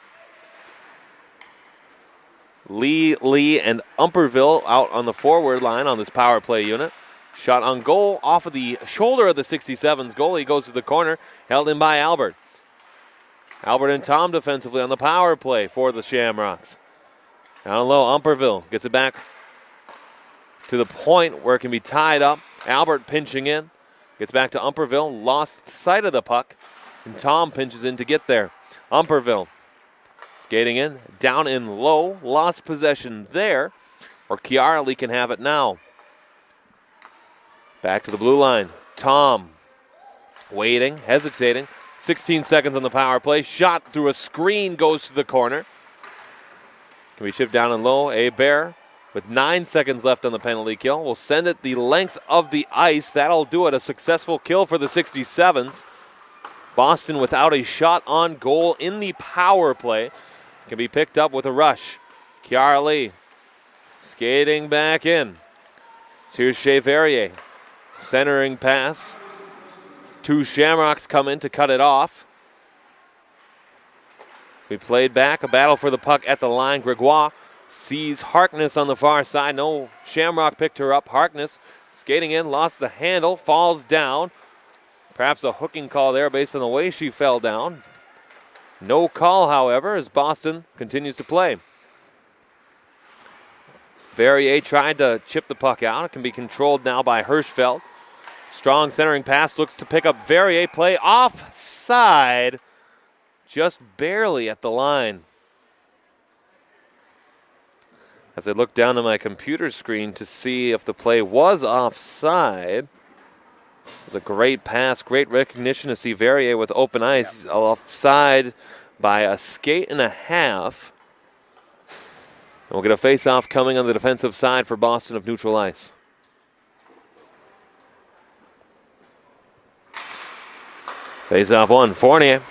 Lee, and Umperville out on the forward line on this power play unit. Shot on goal off of the shoulder of the 67's goalie. Goes to the corner, held in by Albert. Albert and Tom defensively on the power play for the Shamrocks. Down low, Umperville gets it back to the point where it can be tied up. Albert pinching in. Gets back to Umperville. Lost sight of the puck. And Tom pinches in to get there. Umperville skating in. Down in low. Lost possession there. Or Kiara Lee can have it now. Back to the blue line. Tom waiting, hesitating. 16 seconds on the power play. Shot through a screen goes to the corner. Can be chipped down and low. Bear with 9 seconds left on the penalty kill will send it the length of the ice. That'll do it. A successful kill for the 67s. Boston without a shot on goal in the power play. Can be picked up with a rush. Kiara Lee skating back in. So here's Shea Verrier. Centering pass. Two Shamrocks come in to cut it off. We played back. A battle for the puck at the line. Gregoire sees Harkness on the far side. No Shamrock picked her up. Harkness skating in. Lost the handle. Falls down. Perhaps a hooking call there based on the way she fell down. No call, however, as Boston continues to play. Verrier tried to chip the puck out. It can be controlled now by Hirschfeld. Strong centering pass looks to pick up Verrier. Play offside. Just barely at the line. As I look down to my computer screen to see if the play was offside. It was a great pass, great recognition to see Verrier with open ice. Offside by a skate and a half. And we'll get a face-off coming on the defensive side for Boston of neutral ice. Face-off one, Fournier.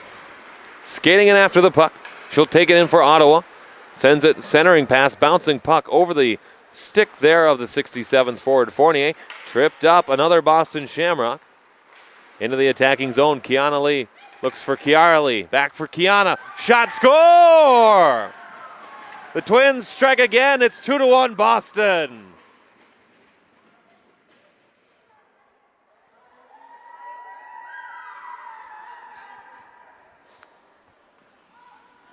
Skating in after the puck. She'll take it in for Ottawa. Sends it centering pass, bouncing puck over the stick there of the 67's forward Fournier. Tripped up another Boston Shamrock. Into the attacking zone, Kiana Lee looks for Kiara Lee. Back for Kiana. Shot, score! The Twins strike again. It's 2-1 Boston.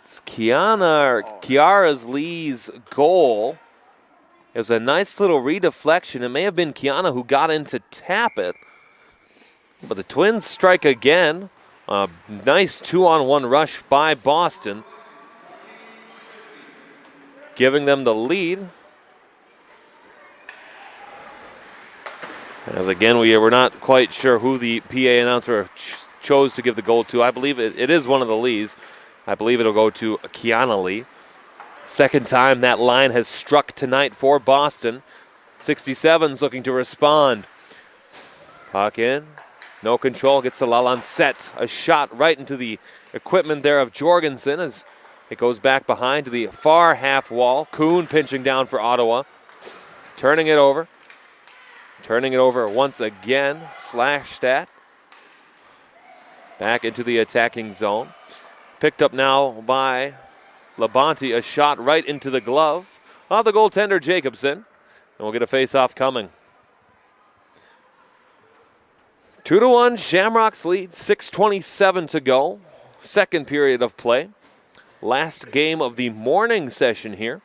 It's Kiara Lee's goal. It was a nice little redeflection. It may have been Kiana who got in to tap it. But the Twins strike again. A nice 2-on-1 rush by Boston, giving them the lead. As again, we're not quite sure who the PA announcer chose to give the goal to. I believe it is one of the Lees. I believe it'll go to Kiana Lee. Second time that line has struck tonight for Boston. 67's looking to respond. Puck in. No control. Gets to Lalancette. A shot right into the equipment there of Jorgensen as it goes back behind to the far half wall. Kuhn pinching down for Ottawa. Turning it over. Turning it over once again. Slashstat. Back into the attacking zone. Picked up now by Labonte. A shot right into the glove of the goaltender Jacobson. And we'll get a face-off coming. 2-1, Shamrocks lead, 6:27 to go. Second period of play. Last game of the morning session here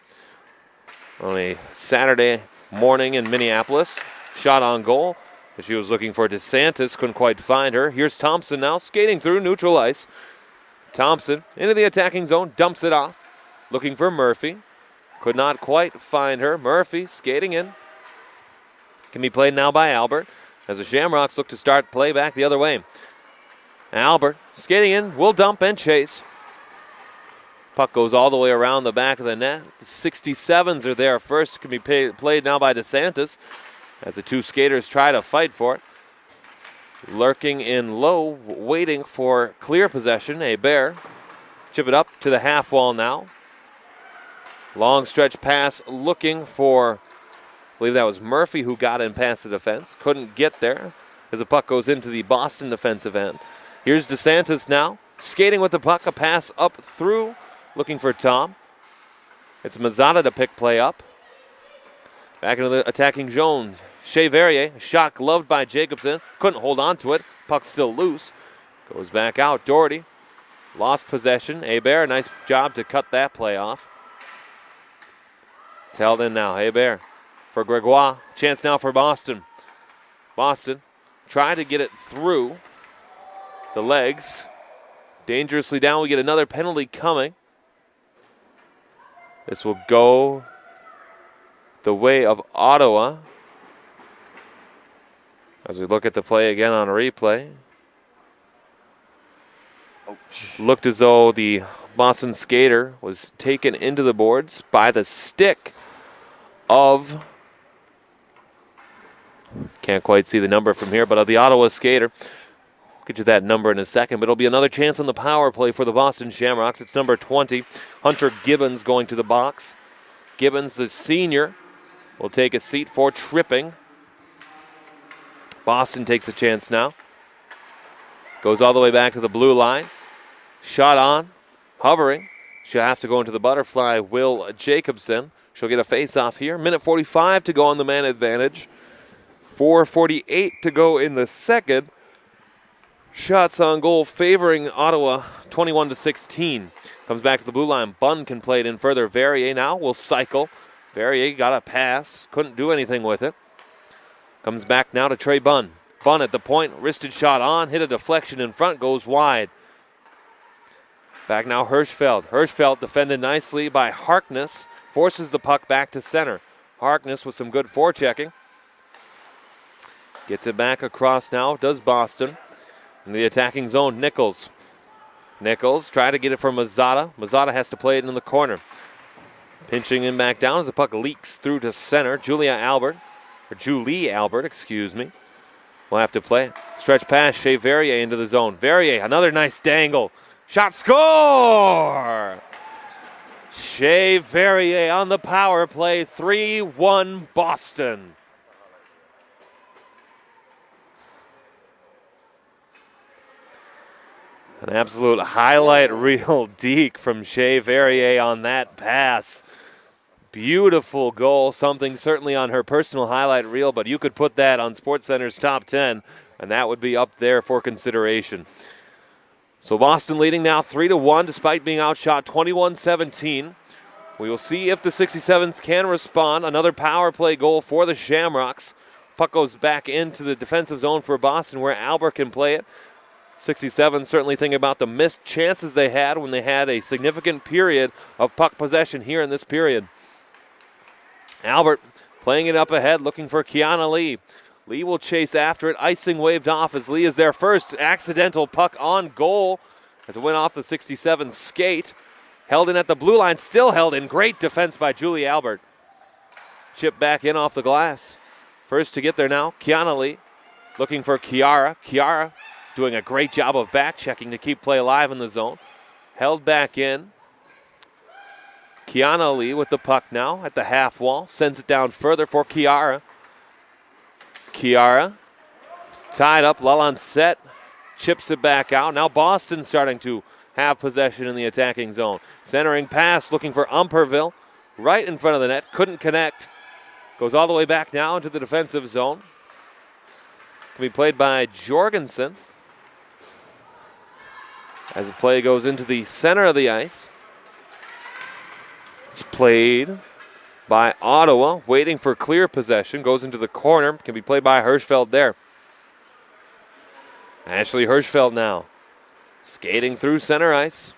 on a Saturday morning in Minneapolis. Shot on goal. She was looking for DeSantis, couldn't quite find her. Here's Thompson now skating through neutral ice. Thompson into the attacking zone, dumps it off. Looking for Murphy. Could not quite find her. Murphy skating in. Can be played now by Albert as the Shamrocks look to start play back the other way. Albert skating in, will dump and chase. Puck goes all the way around the back of the net. The 67's are there first. Can be played now by DeSantis as the two skaters try to fight for it. Lurking in low, waiting for clear possession. A Bear. Chip it up to the half wall now. Long stretch pass looking for, I believe that was Murphy who got in past the defense. Couldn't get there as the puck goes into the Boston defensive end. Here's DeSantis now. skating with the puck, a pass up through, looking for Tom. It's Mazzotta to pick play up. Back into the attacking zone. Shea Verrier, a shot gloved by Jacobson. Couldn't hold on to it. Puck still loose. Goes back out. Doherty lost possession. Hebert, nice job to cut that play off. It's held in now. Hebert for Gregoire. Chance now for Boston. Boston tried to get it through the legs. Dangerously down. We get another penalty coming. This will go the way of Ottawa. As we look at the play again on replay. Ouch. Looked as though the Boston skater was taken into the boards by the stick of, can't quite see the number from here, but of the Ottawa skater. We'll get you that number in a second, but it'll be another chance on the power play for the Boston Shamrocks. It's number 20, Hunter Gibbons going to the box. Gibbons, the senior, will take a seat for tripping. Boston takes a chance now. Goes all the way back to the blue line. Shot on, hovering. She'll have to go into the butterfly, Will Jacobson. She'll get a face-off here. Minute 45 to go on the man advantage. 4:48 to go in the second. Shots on goal favoring Ottawa, 21-16. Comes back to the blue line. Bunn can play it in further. Verrier now will cycle. Verrier got a pass. Couldn't do anything with it. Comes back now to Trey Bunn. Bunn at the point. Wristed shot on. Hit a deflection in front. Goes wide. Back now Hirschfeld. Hirschfeld defended nicely by Harkness. Forces the puck back to center. Harkness with some good forechecking. Gets it back across now. Does Boston. In the attacking zone, Nichols. Nichols try to get it from Mazzotta. Mazzotta has to play it in the corner. Pinching him back down as the puck leaks through to center. Julie Albert, excuse me, will have to play. Stretch pass, Shea Verrier into the zone. Verrier, another nice dangle. Shot, score! Shea Verrier on the power play, 3-1 Boston. An absolute highlight reel deke from Shea Verrier on that pass. Beautiful goal, something certainly on her personal highlight reel, but you could put that on SportsCenter's top 10, and that would be up there for consideration. So Boston leading now 3-1 despite being outshot 21-17. We will see if the 67s can respond. Another power play goal for the Shamrocks. Puck goes back into the defensive zone for Boston where Albert can play it. 67 certainly thinking about the missed chances they had when they had a significant period of puck possession here in this period. Albert playing it up ahead, looking for Kiana Lee. Lee will chase after it. Icing waved off as Lee is their first accidental puck on goal as it went off the 67 skate. Held in at the blue line, still held in. Great defense by Julie Albert. Chip back in off the glass. First to get there now, Kiana Lee looking for Kiara. Kiara doing a great job of back checking to keep play alive in the zone. Held back in. Kiana Lee with the puck now at the half wall. Sends it down further for Kiara. Kiara tied up. Lalonde set. Chips it back out. Now Boston starting to have possession in the attacking zone. Centering pass looking for Umperville. Right in front of the net. Couldn't connect. Goes all the way back now into the defensive zone. Can be played by Jorgensen. As the play goes into the center of the ice. It's played by Ottawa, waiting for clear possession. Goes into the corner. Can be played by Hirschfeld there. Ashley Hirschfeld now. Skating through center ice.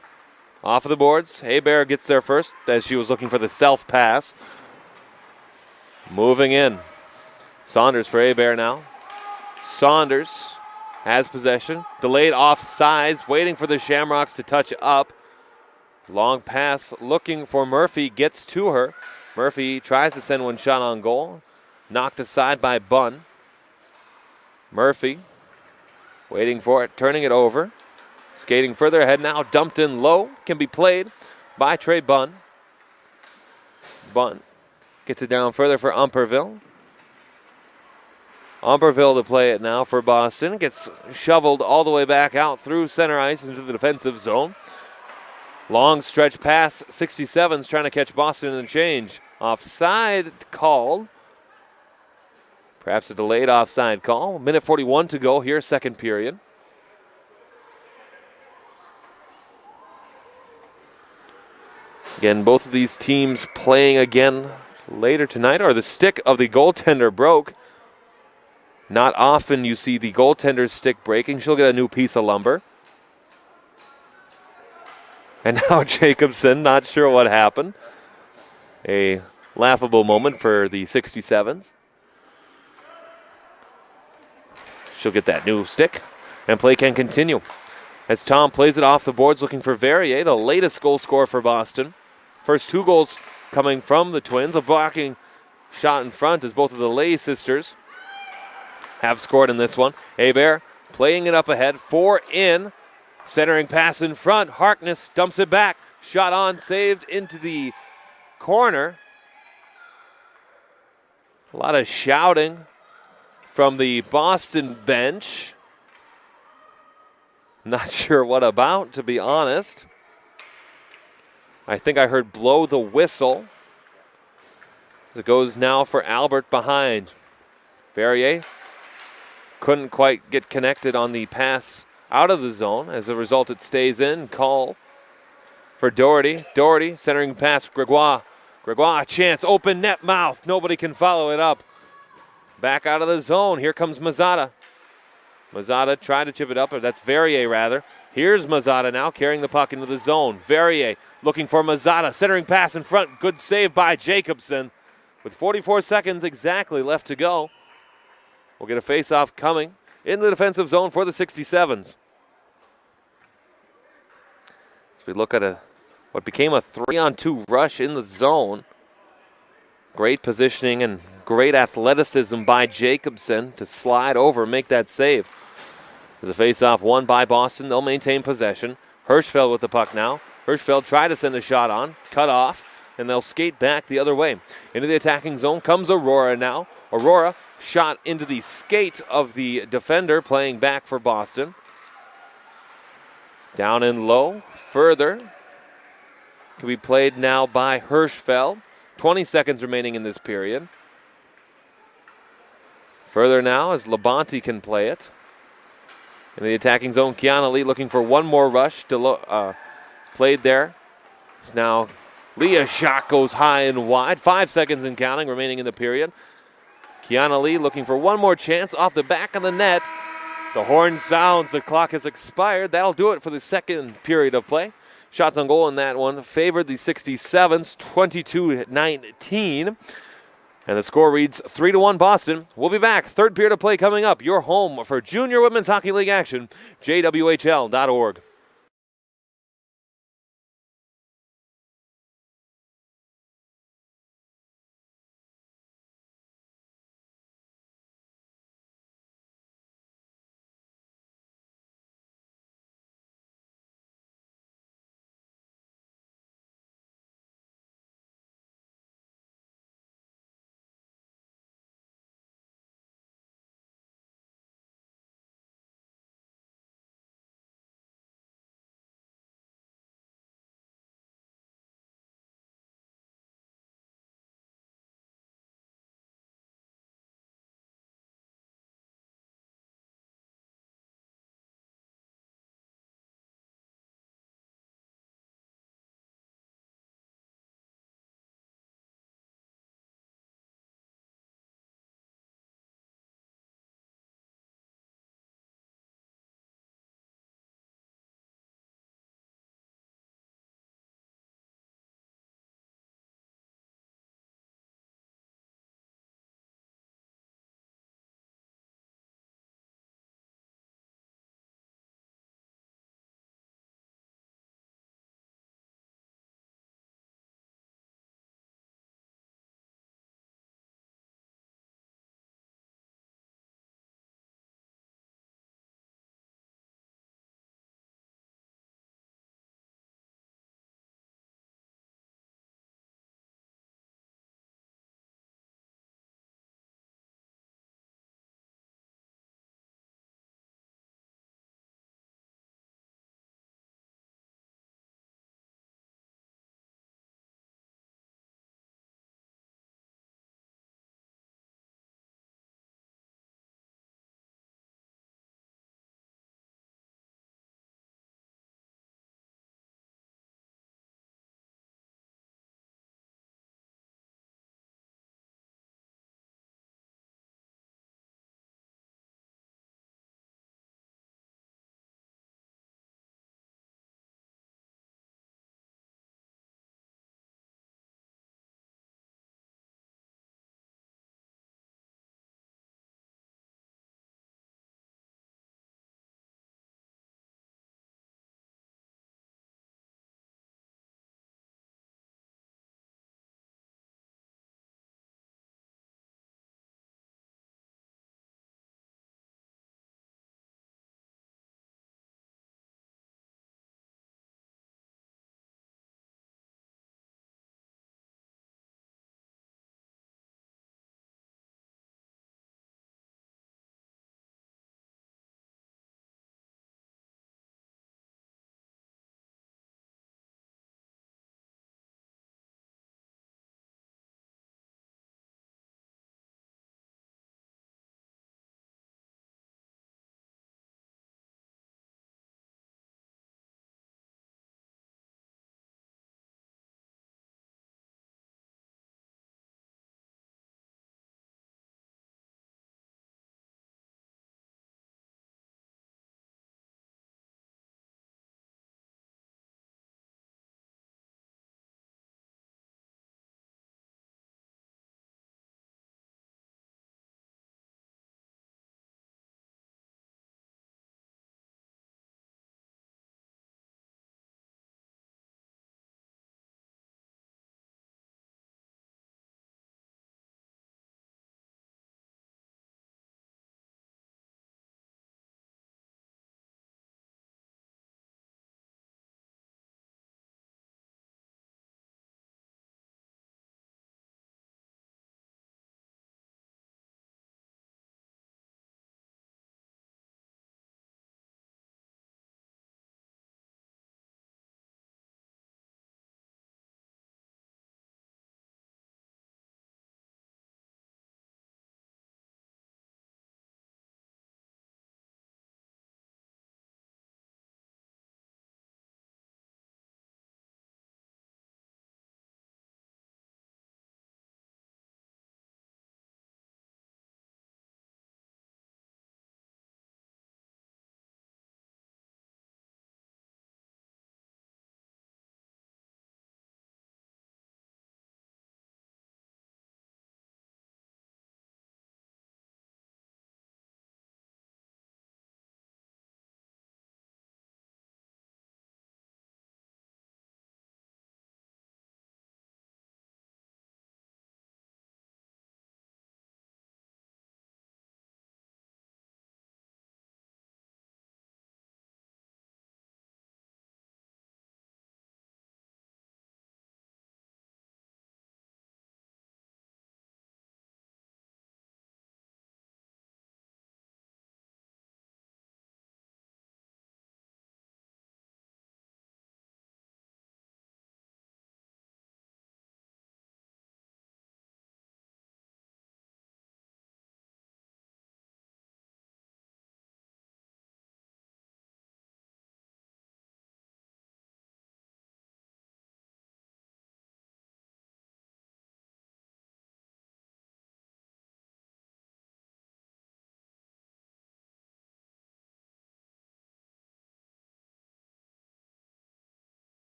Off of the boards. Hebert gets there first as she was looking for the self pass. Moving in. Saunders for Hebert now. Saunders has possession. Delayed offsides, waiting for the Shamrocks to touch up. Long pass looking for Murphy, gets to her. Murphy tries to send one shot on goal. Knocked aside by Bunn. Murphy waiting for it, turning it over. Skating further ahead now, dumped in low. Can be played by Trey Bunn. Bunn gets it down further for Umperville. Umberville to play it now for Boston. Gets shoveled all the way back out through center ice into the defensive zone. Long stretch pass. 67's trying to catch Boston in the change. Offside called. Perhaps a delayed offside call. Minute 41 to go here, second period. Again, both of these teams playing again later tonight. Or the stick of the goaltender broke. Not often you see the goaltender's stick breaking. She'll get a new piece of lumber. And now Jacobson, not sure what happened. A laughable moment for the 67s. She'll get that new stick, and play can continue. As Tom plays it off the boards looking for Verrier, the latest goal scorer for Boston. First two goals coming from the Twins. A blocking shot in front as both of the Lay sisters have scored in this one. Hebert playing it up ahead, 4 in. Centering pass in front. Harkness dumps it back. Shot on, saved into the corner. A lot of shouting from the Boston bench. Not sure what about, to be honest. I think I heard blow the whistle. It goes now for Albert behind. Verrier couldn't quite get connected on the pass out of the zone. As a result, it stays in. Call for Doherty. Doherty centering pass. Gregoire. Gregoire, a chance. Open net mouth. Nobody can follow it up. Back out of the zone. Here comes Mazzotta. Mazzotta tried to chip it up, or that's Verrier rather. Here's Mazzotta now carrying the puck into the zone. Verrier looking for Mazzotta. Centering pass in front. Good save by Jacobson. With 44 seconds exactly left to go. We'll get a face-off coming in the defensive zone for the 67s. As we look at what became a 3-on-2 rush in the zone. Great positioning and great athleticism by Jacobson to slide over and make that save. There's a face-off won by Boston. They'll maintain possession. Hirschfeld with the puck now. Hirschfeld tried to send a shot on, cut off, and they'll skate back the other way. Into the attacking zone comes Aurora now. Aurora shot into the skate of the defender playing back for Boston. Down and low, further. Can be played now by Hirschfeld. 20 seconds remaining in this period. Further now as Labonte can play it. In the attacking zone, Kiana Lee looking for one more rush. Played there. It's now Leah's shot goes high and wide. 5 seconds and counting remaining in the period. Kiana Lee looking for one more chance off the back of the net. The horn sounds. The clock has expired. That'll do it for the second period of play. Shots on goal in that one favored the 67s, 22-19. And the score reads 3-1 Boston. We'll be back. Third period of play coming up. Your home for Junior Women's Hockey League action, JWHL.org.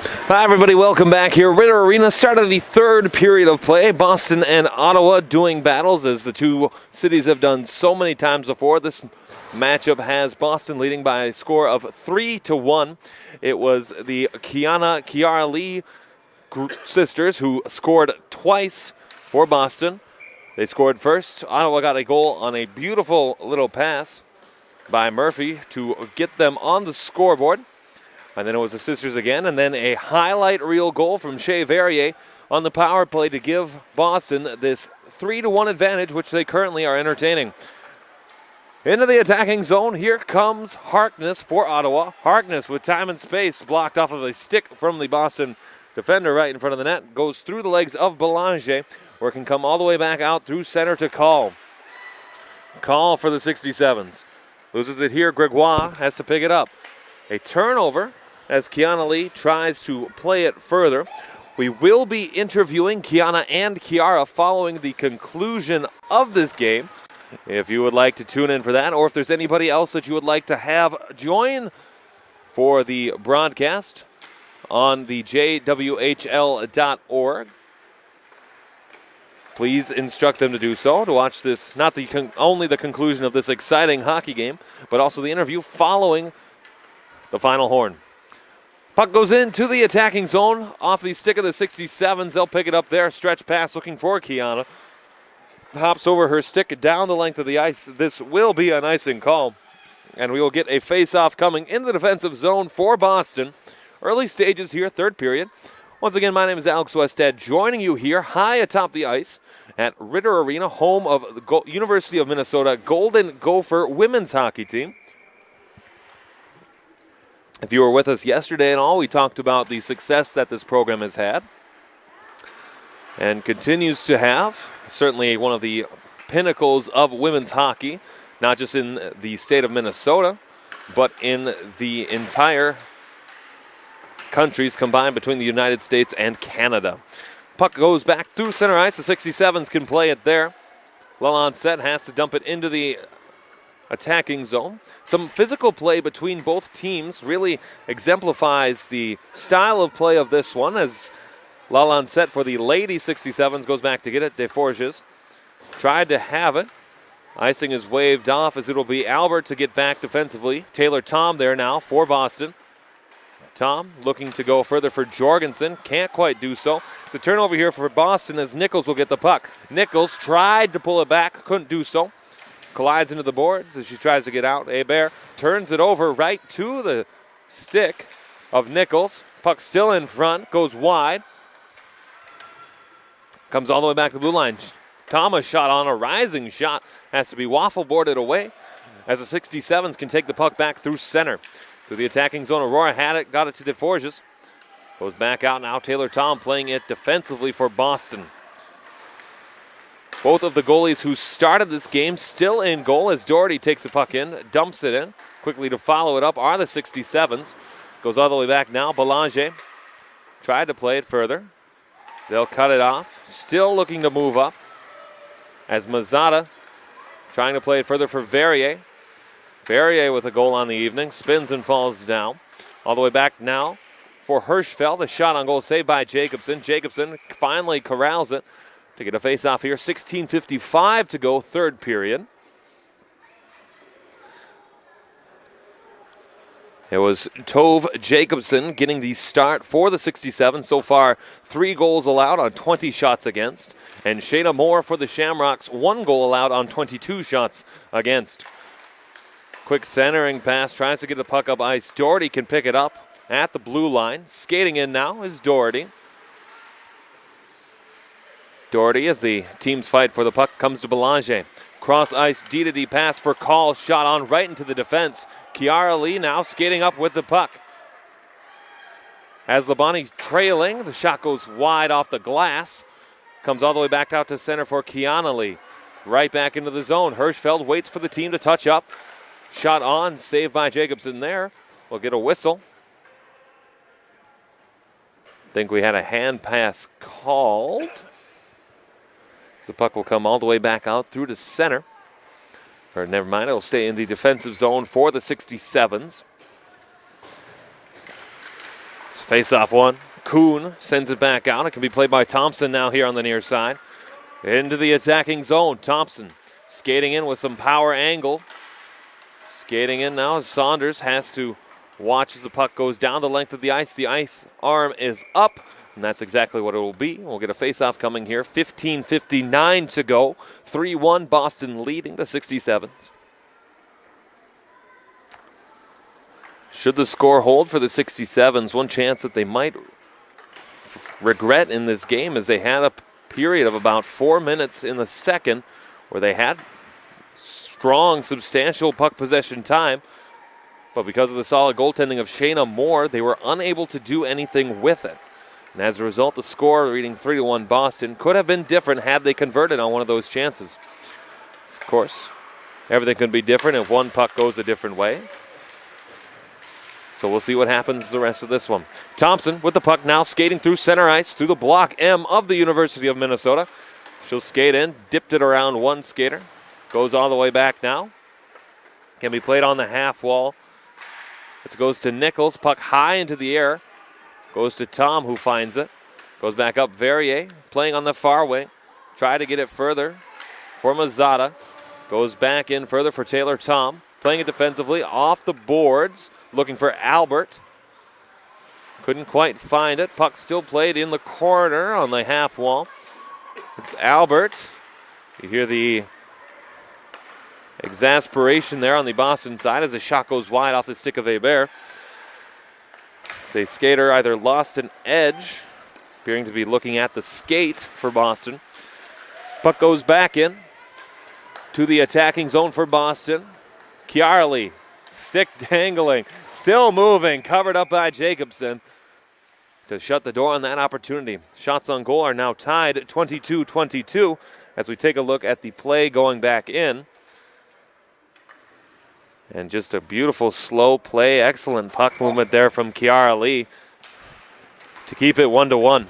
Hi, everybody. Welcome back here. Ritter Arena, start of the third period of play. Boston and Ottawa doing battles as the two cities have done so many times before. This matchup has Boston leading by a score of 3-1. It was the Kiara Lee sisters who scored twice for Boston. They scored first. Ottawa got a goal on a beautiful little pass by Murphy to get them on the scoreboard. And then it was the sisters again, and then a highlight reel goal from Shea Verrier on the power play to give Boston this 3-1 advantage, which they currently are entertaining. Into the attacking zone, here comes Harkness for Ottawa. Harkness with time and space blocked off of a stick from the Boston defender right in front of the net. Goes through the legs of Belanger, where it can come all the way back out through center to Call. Call for the 67s. Loses it here, Gregoire has to pick it up. A turnover as Kiana Lee tries to play it further. We will be interviewing Kiana and Kiara following the conclusion of this game. If you would like to tune in for that, or if there's anybody else that you would like to have join for the broadcast on the JWHL.org, please instruct them to do so, to watch this, not only the conclusion of this exciting hockey game, but also the interview following the final horn. Puck goes into the attacking zone off the stick of the 67s. They'll pick it up there. Stretch pass looking for Kiana. Hops over her stick down the length of the ice. This will be an icing call. And we will get a face-off coming in the defensive zone for Boston. Early stages here, third period. Once again, my name is Alex Westhead, joining you here high atop the ice at Ritter Arena, home of the University of Minnesota Golden Gopher women's hockey team. If you were with us yesterday and all, we talked about the success that this program has had and continues to have. Certainly one of the pinnacles of women's hockey, not just in the state of Minnesota, but in the entire countries combined between the United States and Canada. Puck goes back through center ice. The 67s can play it there. Lalonde has to dump it into the attacking zone. Some physical play between both teams really exemplifies the style of play of this one, as Lalonde for the Lady 67s goes back to get it. Deforges tried to have it. Icing is waved off as it'll be Albert to get back defensively. Taylor Tom there now for Boston. Tom looking to go further for Jorgensen. Can't quite do so. It's a turnover here for Boston as Nichols will get the puck. Nichols tried to pull it back. Couldn't do so. Collides into the boards as she tries to get out. Hebert turns it over right to the stick of Nichols. Puck still in front. Goes wide. Comes all the way back to the blue line. Thomas shot on a rising shot. Has to be waffle boarded away as the 67s can take the puck back through center. Through the attacking zone, Aurora had it. Got it to DeForges. Goes back out now. Taylor Tom playing it defensively for Boston. Both of the goalies who started this game still in goal as Doherty takes the puck in, dumps it in. Quickly to follow it up are the 67s. Goes all the way back now. Belanger tried to play it further. They'll cut it off. Still looking to move up as Mazzata trying to play it further for Verrier. Verrier with a goal on the evening. Spins and falls down. All the way back now for Hirschfeld. A shot on goal saved by Jacobson. Jacobson finally corrals it to get a face-off here. 16:55 to go, third period. It was Tove Jacobson getting the start for the 67. So far, 3 goals allowed on 20 shots against. And Shayna Moore for the Shamrocks, 1 goal allowed on 22 shots against. Quick centering pass, tries to get the puck up ice. Doherty can pick it up at the blue line. Skating in now is Doherty. Doherty, as the teams fight for the puck, comes to Belanger. Cross ice, D-to-D pass for Call. Shot on right into the defense. Kiara Lee now skating up with the puck. As Labonte trailing, the shot goes wide off the glass. Comes all the way back out to center for Kiana Lee. Right back into the zone. Hirschfeld waits for the team to touch up. Shot on, saved by Jacobson there. We'll get a whistle. Think we had a hand pass called. The puck will come all the way back out through to center. Or never mind, it'll stay in the defensive zone for the 67s. It's face-off one. Kuhn sends it back out. It can be played by Thompson now here on the near side. Into the attacking zone. Thompson skating in with some power angle. Skating in now as Saunders has to watch as the puck goes down the length of the ice. The ice arm is up, and that's exactly what it will be. We'll get a face-off coming here. 15:59 to go. 3-1 Boston leading the 67s. Should the score hold for the 67s, one chance that they might regret in this game is they had a period of about 4 minutes in the second where they had strong, substantial puck possession time, but because of the solid goaltending of Shayna Moore, they were unable to do anything with it. And as a result, the score, reading 3-1 Boston, could have been different had they converted on one of those chances. Of course, everything could be different if one puck goes a different way. So we'll see what happens the rest of this one. Thompson with the puck now, skating through center ice, through the block M of the University of Minnesota. She'll skate in, dipped it around one skater. Goes all the way back now. Can be played on the half wall. It goes to Nichols, puck high into the air. Goes to Tom, who finds it. Goes back up, Verrier, playing on the far wing. Try to get it further for Mazzotta. Goes back in further for Taylor Tom. Playing it defensively, off the boards. Looking for Albert. Couldn't quite find it. Puck still played in the corner on the half wall. It's Albert. You hear the exasperation there on the Boston side as a shot goes wide off the stick of Hebert. It's a skater either lost an edge, appearing to be looking at the skate for Boston. Puck goes back in to the attacking zone for Boston. Chiarli, stick dangling, still moving, covered up by Jacobson to shut the door on that opportunity. Shots on goal are now tied at 22-22 as we take a look at the play going back in. And just a beautiful slow play, excellent puck movement there from Chiarli to keep it 1-1.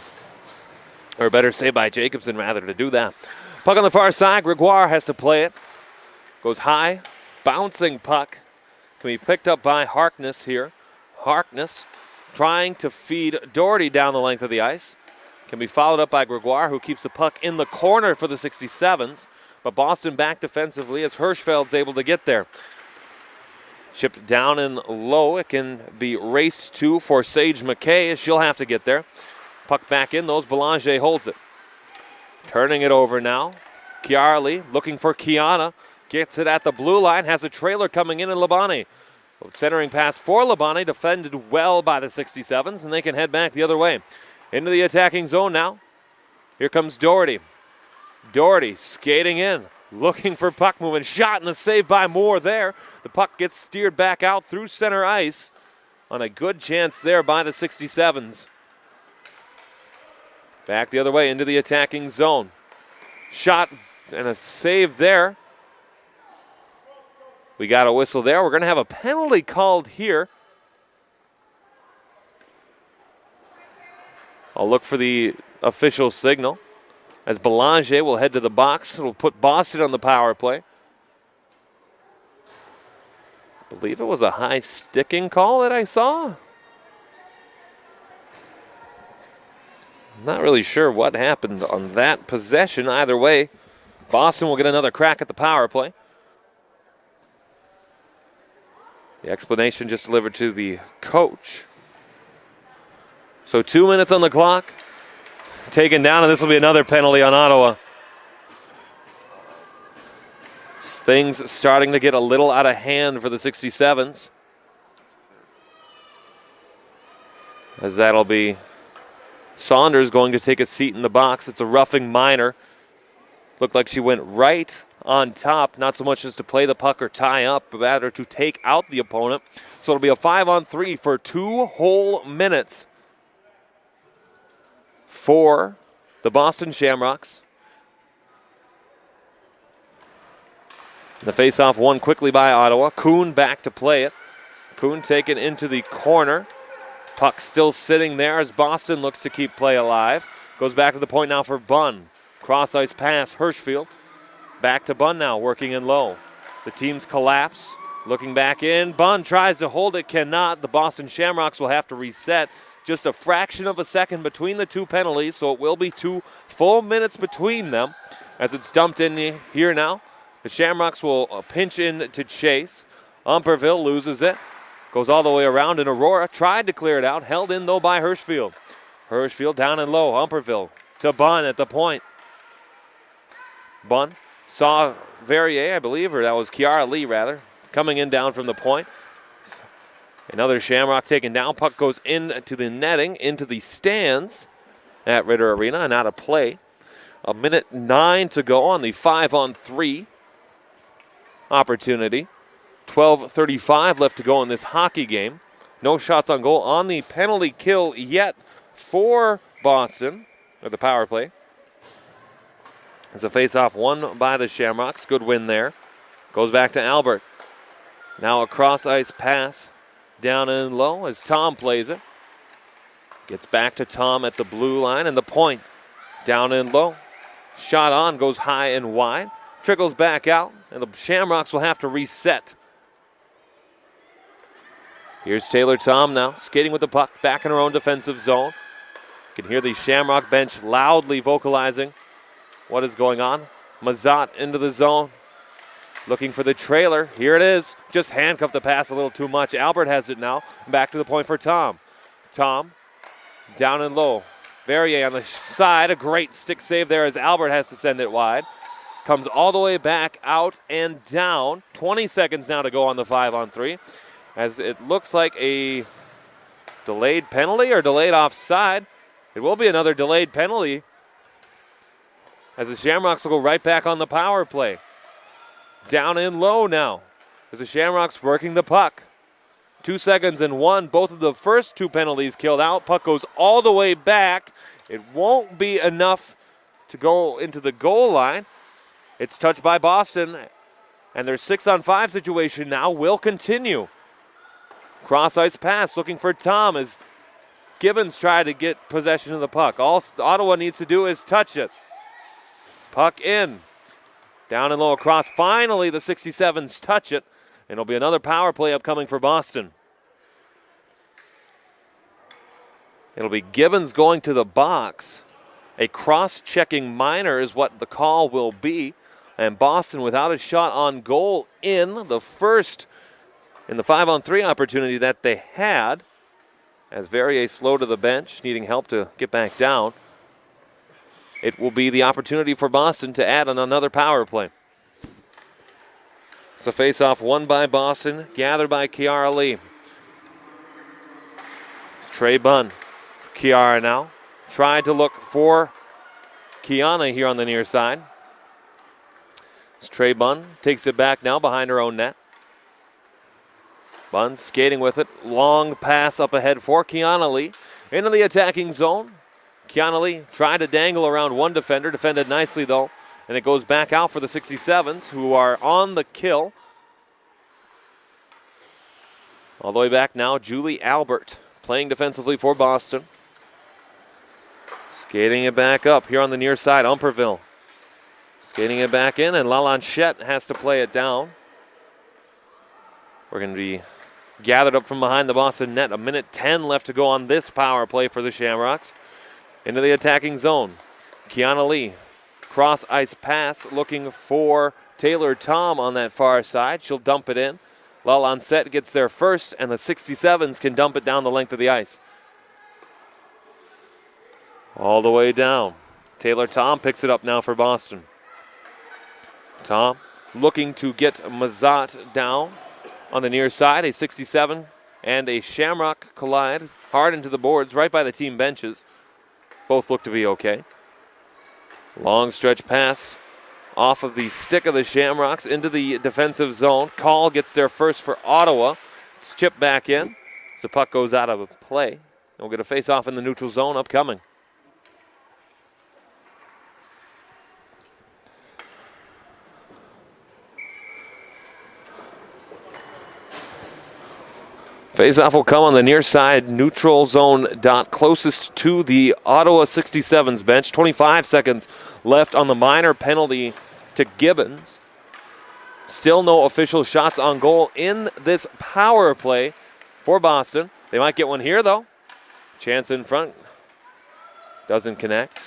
Or better say by Jacobson rather to do that. Puck on the far side, Gregoire has to play it. Goes high, bouncing puck. Can be picked up by Harkness here. Harkness trying to feed Doherty down the length of the ice. Can be followed up by Gregoire, who keeps the puck in the corner for the 67s. But Boston back defensively as Hirschfeld's able to get there. Chipped down and low. It can be raced to for Sage McKay as she'll have to get there. Puck back in, those Belanger holds it. Turning it over now. Chiarli looking for Kiana. Gets it at the blue line, has a trailer coming in, and Labani. Centering pass for Labani, defended well by the 67s, and they can head back the other way. Into the attacking zone now. Here comes Doherty. Doherty skating in, looking for puck movement. Shot and the save by Moore there. The puck gets steered back out through center ice on a good chance there by the 67s. Back the other way into the attacking zone. Shot and a save there. We got a whistle there. We're going to have a penalty called here. I'll look for the official signal as Belanger will head to the box. It'll put Boston on the power play. I believe it was a high sticking call that I saw. I'm not really sure what happened on that possession. Either way, Boston will get another crack at the power play. The explanation just delivered to the coach. So 2 minutes on the clock. Taken down, and this will be another penalty on Ottawa. Things starting to get a little out of hand for the 67s. As that'll be Saunders going to take a seat in the box. It's a roughing minor. Looked like she went right on top, not so much as to play the puck or tie up, but rather to take out the opponent. So it'll be a 5-on-3 for 2 whole minutes for the Boston Shamrocks. The face-off won quickly by Ottawa. Kuhn back to play it. Kuhn taken into the corner. Puck still sitting there as Boston looks to keep play alive. Goes back to the point now for Bunn. Cross-ice pass, Hirschfeld. Back to Bunn now, working in low. The teams collapse. Looking back in. Bunn tries to hold it, cannot. The Boston Shamrocks will have to reset just a fraction of a second between the two penalties, so it will be 2 full minutes between them as it's dumped in here now. The Shamrocks will pinch in to chase. Umperville loses it. Goes all the way around, and Aurora tried to clear it out. Held in, though, by Hirschfield. Hirschfield down and low. Umperville to Bunn at the point. Bunn saw Verrier, I believe, or that was Kiara Lee, rather, coming in down from the point. Another Shamrock taken down. Puck goes into the netting, into the stands at Ritter Arena, and out of play. 1:09 to go on the 5-on-3 opportunity. 12:35 left to go in this hockey game. No shots on goal on the penalty kill yet for Boston, or the power play. It's a face-off won by the Shamrocks. Good win there. Goes back to Albert. Now a cross-ice pass down and low as Tom plays it. Gets back to Tom at the blue line, and the point down and low. Shot on, goes high and wide. Trickles back out, and the Shamrocks will have to reset. Here's Taylor Tom now, skating with the puck, back in her own defensive zone. You can hear the Shamrock bench loudly vocalizing what is going on. Mazat into the zone, looking for the trailer. Here it is, just handcuffed the pass a little too much. Albert has it now, back to the point for Tom. Tom, down and low. Verrier on the side, a great stick save there as Albert has to send it wide. Comes all the way back, out and down. 20 seconds now to go on the 5-on-3. As it looks like a delayed penalty or delayed offside. It will be another delayed penalty as the Shamrocks will go right back on the power play. Down and low now as the Shamrocks working the puck. 2 seconds and 1. Both of the first 2 penalties killed out. Puck goes all the way back. It won't be enough to go into the goal line. It's touched by Boston, and their 6-on-5 situation now will continue. Cross-ice pass looking for Tom as Gibbons tried to get possession of the puck. All Ottawa needs to do is touch it. Puck in. Down and low across. Finally, the 67s touch it, and it'll be another power play upcoming for Boston. It'll be Gibbons going to the box. A cross-checking minor is what the call will be. And Boston without a shot on goal in the first in the 5-on-3 opportunity that they had, as Verrier slow to the bench, needing help to get back down. It will be the opportunity for Boston to add on another power play. It's a face-off won by Boston, gathered by Kiara Lee. It's Trey Bunn for Kiara now. Tried to look for Kiana here on the near side. It's Trey Bunn, takes it back now behind her own net. Bunn skating with it. Long pass up ahead for Kiana Lee. Into the attacking zone. Kiana Lee tried to dangle around one defender. Defended nicely, though. And it goes back out for the 67s, who are on the kill. All the way back now, Julie Albert, playing defensively for Boston. Skating it back up here on the near side, Umperville. Skating it back in, and Lalanchette has to play it down. We're going to be gathered up from behind the Boston net. 1:10 left to go on this power play for the Shamrocks. Into the attacking zone. Kiana Lee, cross ice pass, looking for Taylor Tom on that far side. She'll dump it in. Lalanchette gets there first, and the 67s can dump it down the length of the ice. All the way down. Taylor Tom picks it up now for Boston. Tom looking to get Mazat down on the near side. A 67 and a Shamrock collide hard into the boards right by the team benches. Both look to be okay. Long stretch pass off of the stick of the Shamrocks into the defensive zone. Call gets there first for Ottawa. It's chipped back in. So the puck goes out of play. And we'll get a face-off in the neutral zone upcoming. Face-off will come on the near side, neutral zone dot closest to the Ottawa 67s bench. 25 seconds left on the minor penalty to Gibbons. Still no official shots on goal in this power play for Boston. They might get one here, though. Chance in front. Doesn't connect.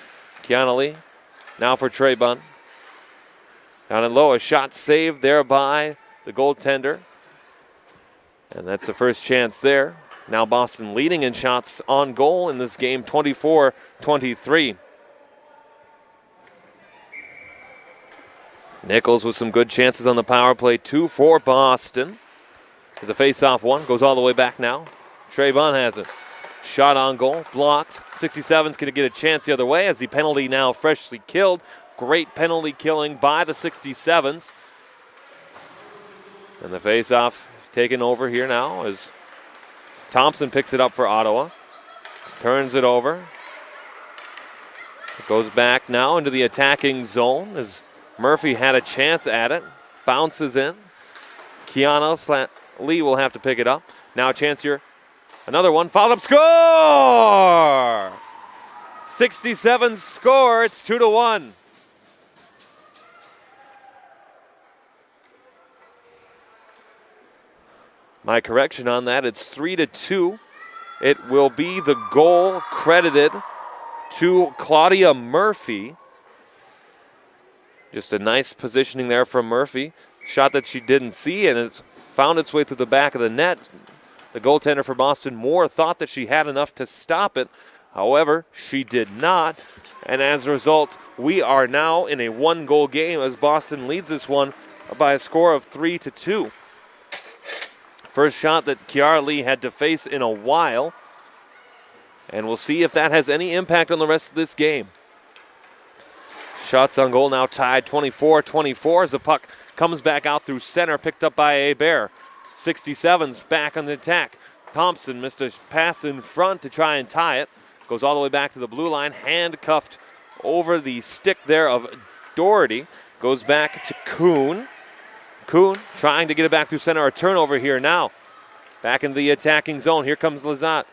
Kiana Lee now for Trey Bunn. Down and low, a shot saved there by the goaltender. And that's the first chance there. Now Boston leading in shots on goal in this game, 24-23. Nichols with some good chances on the power play, 2 for Boston. As a face-off one, goes all the way back now. Trey Bunn has it. Shot on goal, blocked. 67's going to get a chance the other way as the penalty now freshly killed. Great penalty killing by the 67s. And the face-off taken over here now as Thompson picks it up for Ottawa. Turns it over. It goes back now into the attacking zone as Murphy had a chance at it. Bounces in. Kiana Lee will have to pick it up. Now a chance here. Another one. Fouled up. Score! 67 score. It's 2-1. My correction on that, it's 3-2. It will be the goal credited to Claudia Murphy. Just a nice positioning there from Murphy. Shot that she didn't see, and it found its way through the back of the net. The goaltender for Boston Moore thought that she had enough to stop it. However, she did not. And as a result, we are now in a one-goal game as Boston leads this one by a score of 3-2. First shot that Kiara Lee had to face in a while. And we'll see if that has any impact on the rest of this game. Shots on goal now tied 24-24 as the puck comes back out through center, picked up by Hebert. 67's back on the attack. Thompson missed a pass in front to try and tie it. Goes all the way back to the blue line, handcuffed over the stick there of Doherty. Goes back to Kuhn. Kuhn trying to get it back through center. A turnover here now. Back in the attacking zone. Here comes Lazat.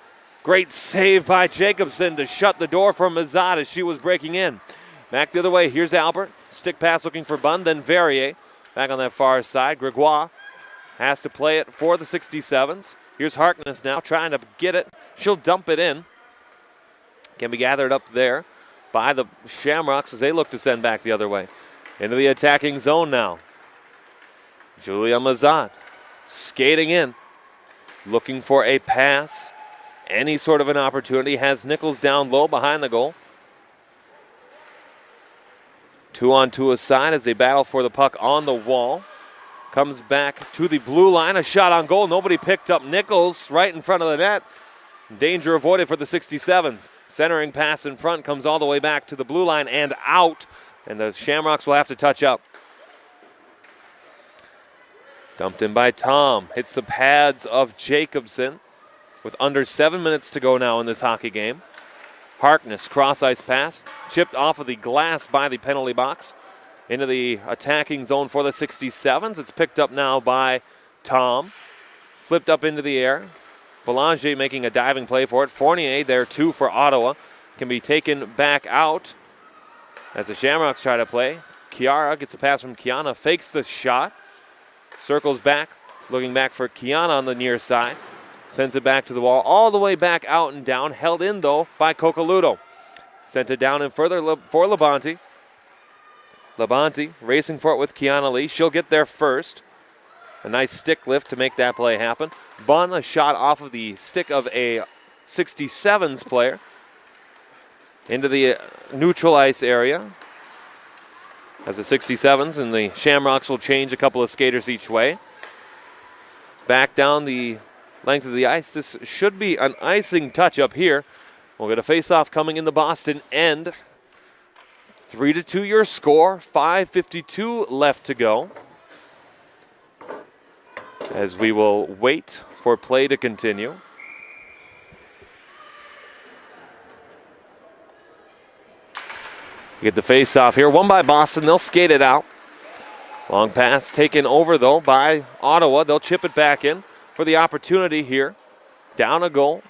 Great save by Jacobson to shut the door for Mazat as she was breaking in. Back the other way. Here's Albert. Stick pass looking for Bunn. Then Verrier. Back on that far side. Gregoire has to play it for the 67s. Here's Harkness now trying to get it. She'll dump it in. Can be gathered up there by the Shamrocks as they look to send back the other way. Into the attacking zone now. Julia Mazat skating in. Looking for a pass. Any sort of an opportunity. Has Nichols down low behind the goal. 2-on-2 aside as they battle for the puck on the wall. Comes back to the blue line. A shot on goal. Nobody picked up Nichols right in front of the net. Danger avoided for the 67s. Centering pass in front comes all the way back to the blue line and out. And the Shamrocks will have to touch up. Dumped in by Tom. Hits the pads of Jacobson with under 7 minutes to go now in this hockey game. Harkness, cross-ice pass. Chipped off of the glass by the penalty box. Into the attacking zone for the 67s. It's picked up now by Tom. Flipped up into the air. Belanger making a diving play for it. Fournier there too for Ottawa. Can be taken back out as the Shamrocks try to play. Kiara gets a pass from Kiana. Fakes the shot. Circles back. Looking back for Kiana on the near side. Sends it back to the wall. All the way back out and down. Held in though by Coccoluto. Sent it down and further for Labonte. Labonte racing for it with Kiana Lee. She'll get there first. A nice stick lift to make that play happen. Bunn, a shot off of the stick of a 67s player into the neutral ice area. As the 67s and the Shamrocks will change a couple of skaters each way. Back down the length of the ice. This should be an icing touch up here. We'll get a face-off coming in the Boston end. 3-2 your score. 5:52 left to go. As we will wait for play to continue. Get the face-off here. Won by Boston. They'll skate it out. Long pass taken over, though, by Ottawa. They'll chip it back in for the opportunity here. Down a goal.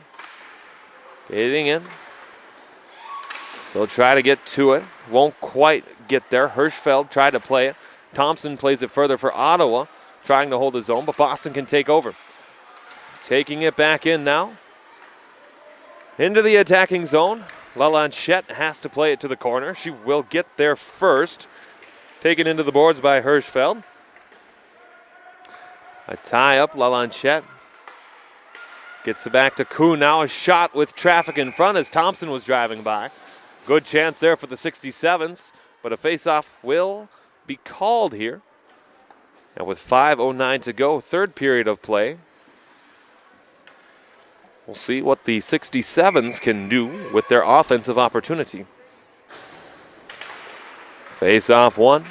Getting in. So they'll try to get to it. Won't quite get there. Hirschfeld tried to play it. Thompson plays it further for Ottawa, trying to hold his own, but Boston can take over. Taking it back in now. Into the attacking zone. Lalanchette has to play it to the corner. She will get there first. Taken into the boards by Hirschfeld. A tie up. Lalanchette gets it back to Kuhn now. A shot with traffic in front as Thompson was driving by. Good chance there for the 67s, but a faceoff will be called here. And with 5:09 to go, third period of play. We'll see what the 67s can do with their offensive opportunity. Face-off one.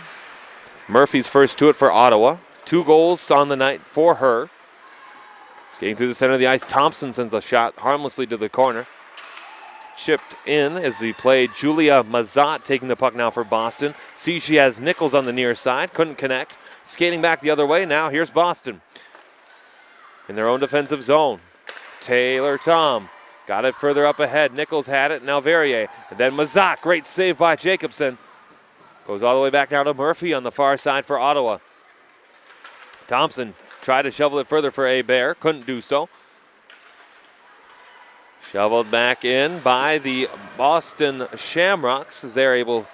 Murphy's first to it for Ottawa. 2 goals on the night for her. Skating through the center of the ice, Thompson sends a shot harmlessly to the corner. Chipped in as he played Julia Mazat taking the puck now for Boston. See, she has Nichols on the near side. Couldn't connect. Skating back the other way. Now here's Boston in their own defensive zone. Taylor Tom got it further up ahead. Nichols had it. Now Verrier. And then Mazat. Great save by Jacobson. Goes all the way back down to Murphy on the far side for Ottawa. Thompson tried to shovel it further for Hebert. Couldn't do so. Shoveled back in by the Boston Shamrocks as they're able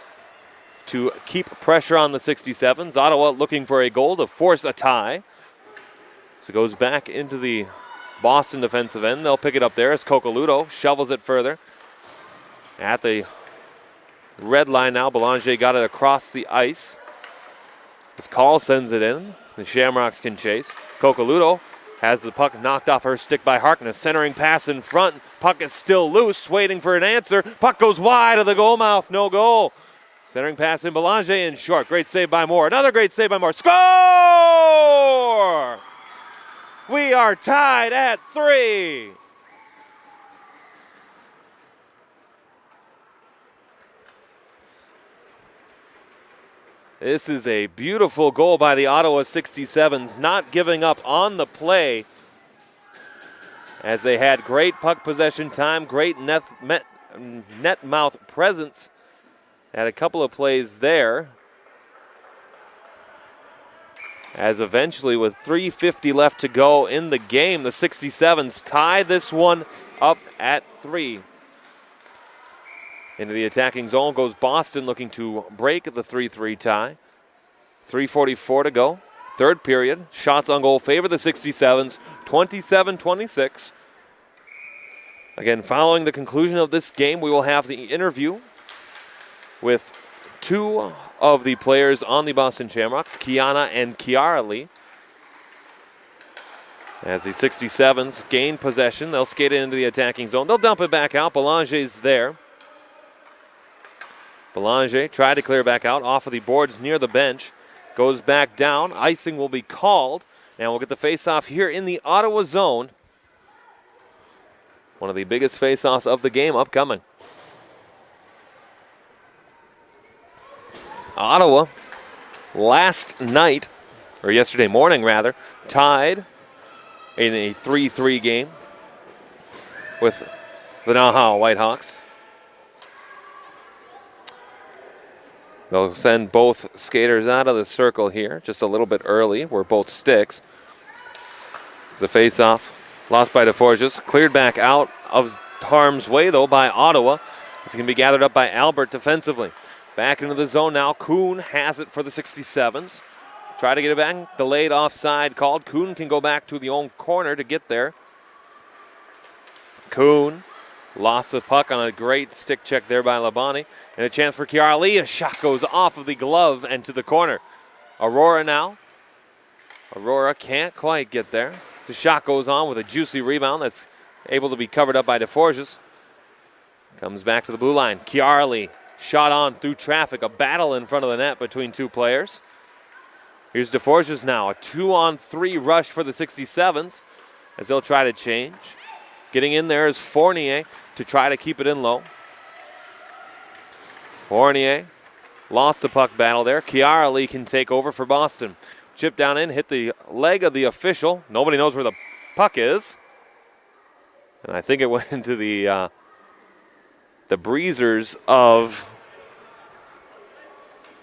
to keep pressure on the 67s. Ottawa looking for a goal to force a tie. So it goes back into the Boston defensive end. They'll pick it up there as Coccoluto shovels it further. At the red line now, Belanger got it across the ice. As Call sends it in, the Shamrocks can chase. Coccoluto has the puck knocked off her stick by Harkness. Centering pass in front. Puck is still loose, waiting for an answer. Puck goes wide of the goal mouth, no goal. Centering pass in Belanger in short. Great save by Moore. Another great save by Moore. Score! We are tied at 3. This is a beautiful goal by the Ottawa 67s, not giving up on the play as they had great puck possession time, great net mouth presence. Had a couple of plays there. As eventually, with 3:50 left to go in the game, the 67s tie this one up at 3. Into the attacking zone goes Boston, looking to break the 3-3 tie. 3:44 to go. Third period. Shots on goal favor the 67s, 27-26. Again, following the conclusion of this game, we will have the interview with 2 of the players on the Boston Shamrocks, Kiana and Kiara Lee. As the 67s gain possession, they'll skate it into the attacking zone. They'll dump it back out. Belanger's there. Belanger tried to clear back out off of the boards near the bench. Goes back down. Icing will be called. And we'll get the face-off here in the Ottawa zone. One of the biggest face-offs of the game upcoming. Ottawa, last night, or yesterday morning rather, tied in a 3-3 game with the Naha Whitehawks. They'll send both skaters out of the circle here just a little bit early. We're both sticks. It's a face-off. Lost by DeForges. Cleared back out of harm's way, though, by Ottawa. It's going to be gathered up by Albert defensively. Back into the zone now. Kuhn has it for the 67s. Try to get it back. Delayed offside called. Kuhn can go back to the own corner to get there. Kuhn lost the puck on a great stick check there by Labonte. And a chance for Kiara Lee. A shot goes off of the glove and to the corner. Aurora now. Aurora can't quite get there. The shot goes on with a juicy rebound that's able to be covered up by DeForges. Comes back to the blue line. Kiara Lee shot on through traffic. A battle in front of the net between 2 players. Here's DeForges now. A 2-on-3 rush for the 67s as they'll try to change. Getting in there is Fournier to try to keep it in low. Fournier lost the puck battle there. Kiara Lee can take over for Boston. Chip down in, hit the leg of the official. Nobody knows where the puck is. And I think it went into the breezers of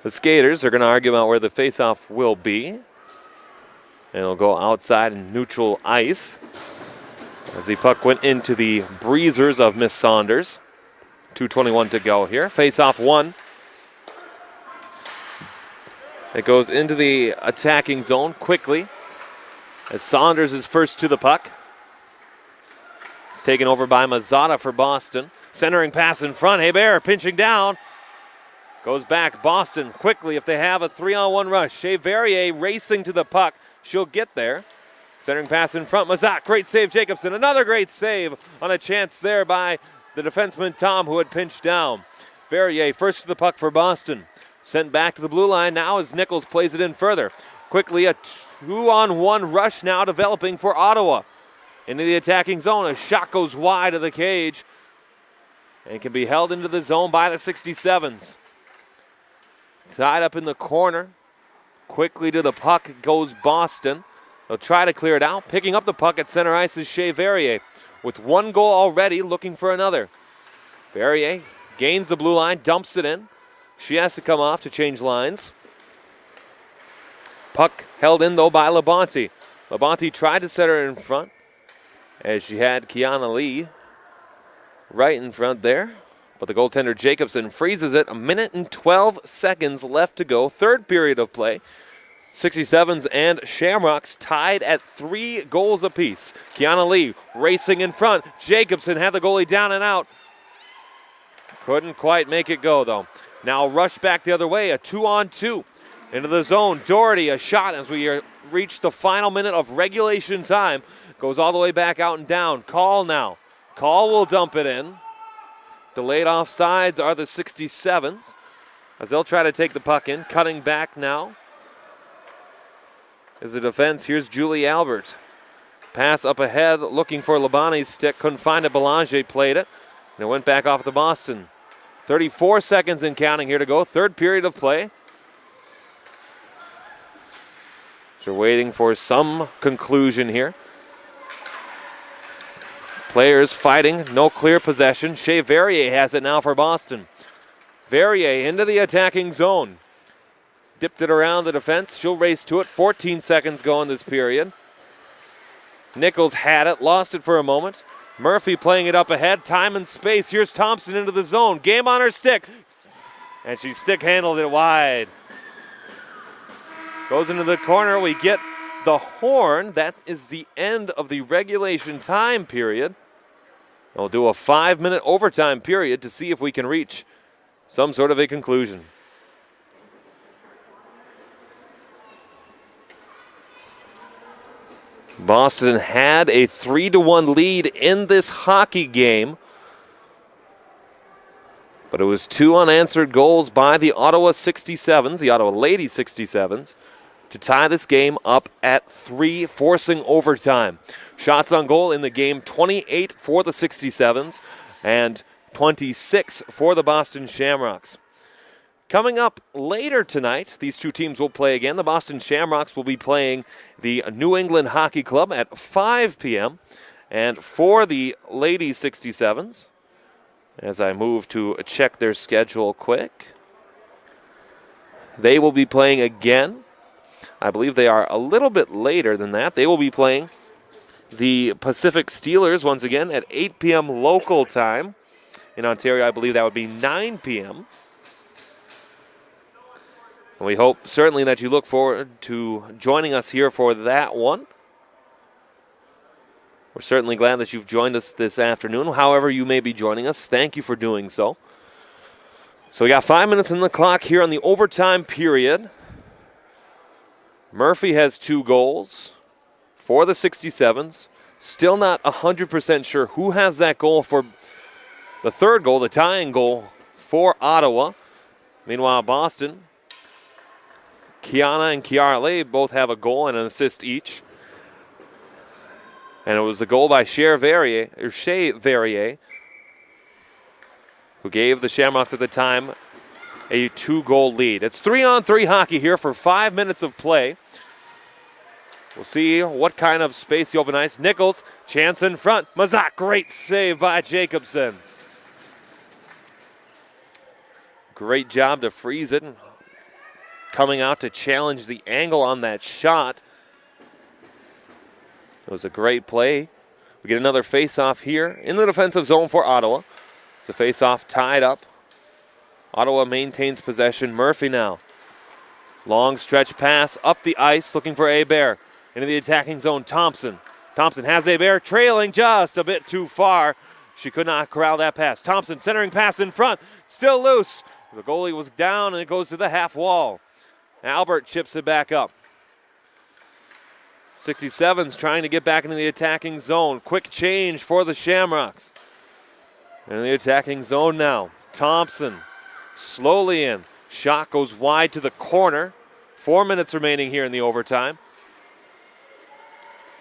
the skaters. They're going to argue about where the faceoff will be. And it'll go outside in neutral ice. As the puck went into the breezers of Miss Saunders. 2:21 to go here. Face-off one. It goes into the attacking zone quickly as Saunders is first to the puck. It's taken over by Mazzotta for Boston. Centering pass in front. Hebert pinching down. Goes back. Boston quickly if they have a 3-on-1 rush. Shea Verrier racing to the puck. She'll get there. Centering pass in front. Mazat. Great save, Jacobson. Another great save on a chance there by the defenseman Tom, who had pinched down. Verrier first to the puck for Boston. Sent back to the blue line now as Nichols plays it in further. Quickly a 2-on-1 rush now developing for Ottawa. Into the attacking zone. A shot goes wide of the cage and can be held into the zone by the 67s. Tied up in the corner. Quickly to the puck goes Boston. They'll try to clear it out. Picking up the puck at center ice is Shea Verrier. With one goal already, looking for another. Verrier gains the blue line, dumps it in. She has to come off to change lines. Puck held in, though, by Labonte. Labonte tried to set her in front as she had Kiana Lee right in front there. But the goaltender Jacobson freezes it. 1 minute and 12 seconds left to go. Third period of play. 67s and Shamrocks tied at 3 goals apiece. Kiana Lee racing in front. Jacobson had the goalie down and out. Couldn't quite make it go, though. Now rush back the other way, a 2-on-2 into the zone. Doherty, a shot as we reach the final minute of regulation time. Goes all the way back out and down. Call now. Call will dump it in. Delayed offsides are the 67s as they'll try to take the puck in. Cutting back now is the defense. Here's Julie Albert. Pass up ahead, looking for Labonte's stick. Couldn't find it. Belanger played it, and it went back off the Boston. 34 seconds and counting here to go. Third period of play. So we're waiting for some conclusion here. Players fighting, no clear possession. Shea Verrier has it now for Boston. Verrier into the attacking zone. Dipped it around the defense. She'll race to it. 14 seconds go in this period. Nichols had it, lost it for a moment. Murphy playing it up ahead. Time and space. Here's Thompson into the zone. Game on her stick. And she stick handled it wide. Goes into the corner. We get the horn. That is the end of the regulation time period. We'll do a 5-minute overtime period to see if we can reach some sort of a conclusion. Boston had a 3-1 lead in this hockey game, but it was 2 unanswered goals by the Ottawa 67s, the Ottawa Lady 67s, to tie this game up at 3, forcing overtime. Shots on goal in the game, 28 for the 67s and 26 for the Boston Shamrocks. Coming up later tonight, these two teams will play again. The Boston Shamrocks will be playing the New England Hockey Club at 5 p.m. And for the Lady 67s, as I move to check their schedule quick, they will be playing again. I believe they are a little bit later than that. They will be playing the Pacific Steelers once again at 8 p.m. local time. In Ontario, I believe that would be 9 p.m. And we hope certainly that you look forward to joining us here for that one. We're certainly glad that you've joined us this afternoon. However you may be joining us, thank you for doing so. So we got 5 minutes in the clock here on the overtime period. Murphy has 2 goals for the 67s. Still not 100% sure who has that goal for the third goal, the tying goal for Ottawa. Meanwhile, Boston, Kiana and Kiara Lee both have a goal and an assist each. And it was a goal by Shea Verrier, who gave the Shamrocks at the time a 2-goal lead. It's 3-on-3 hockey here for 5 minutes of play. We'll see what kind of space the open ice. Nichols, chance in front. Mazak, great save by Jacobson. Great job to freeze it. Coming out to challenge the angle on that shot. It was a great play. We get another face-off here in the defensive zone for Ottawa. It's a face-off tied up. Ottawa maintains possession. Murphy now. Long stretch pass up the ice, looking for Hebert. Into the attacking zone, Thompson. Thompson has Hebert trailing just a bit too far. She could not corral that pass. Thompson centering pass in front, still loose. The goalie was down and it goes to the half wall. Albert chips it back up. 67's trying to get back into the attacking zone. Quick change for the Shamrocks. In the attacking zone now. Thompson slowly in. Shot goes wide to the corner. 4 minutes remaining here in the overtime.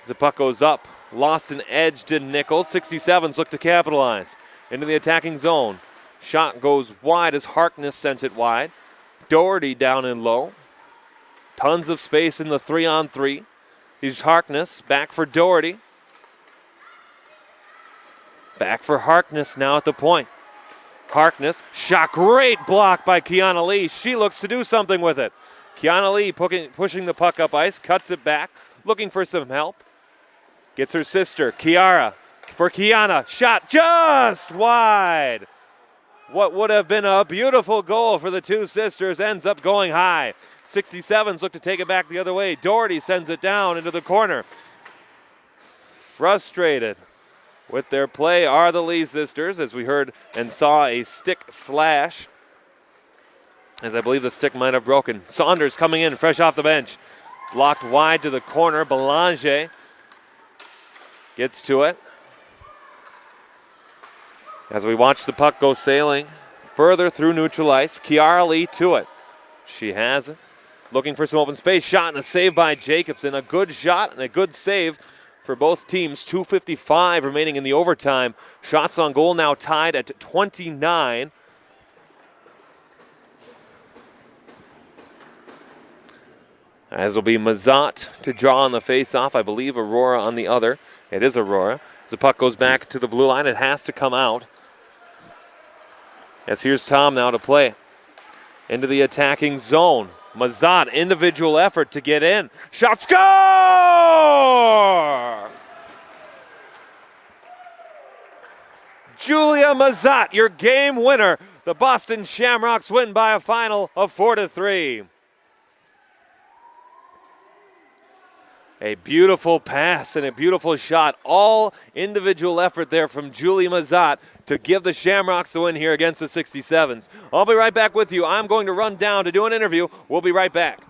As the puck goes up. Lost an edge to Nichols. 67's look to capitalize. Into the attacking zone. Shot goes wide as Harkness sent it wide. Doherty down and low. Tons of space in the 3-on-3. Here's Harkness. Back for Doherty. Back for Harkness now at the point. Harkness. Shot. Great block by Kiana Lee. She looks to do something with it. Kiana Lee pushing the puck up ice. Cuts it back. Looking for some help. Gets her sister, Kiara, for Kiana. Shot just wide. What would have been a beautiful goal for the two sisters ends up going high. 67's look to take it back the other way. Doherty sends it down into the corner. Frustrated with their play are the Lee sisters, as we heard and saw a stick slash, as I believe the stick might have broken. Saunders coming in fresh off the bench. Blocked wide to the corner. Belanger gets to it. As we watch the puck go sailing further through neutral ice, Kiara Lee to it. She has it. Looking for some open space. Shot and a save by Jacobson. A good shot and a good save for both teams. 2:55 remaining in the overtime. Shots on goal now tied at 29. As will be Mazat to draw on the face-off. I believe Aurora on the other. It is Aurora. As the puck goes back to the blue line, it has to come out. As here's Tom now to play. Into the attacking zone. Mazat, individual effort to get in. Shot, score! Julia Mazat, your game winner. The Boston Shamrocks win by a final of 4-3. A beautiful pass and a beautiful shot. All individual effort there from Julie Mazat to give the Shamrocks the win here against the 67s. I'll be right back with you. I'm going to run down to do an interview. We'll be right back.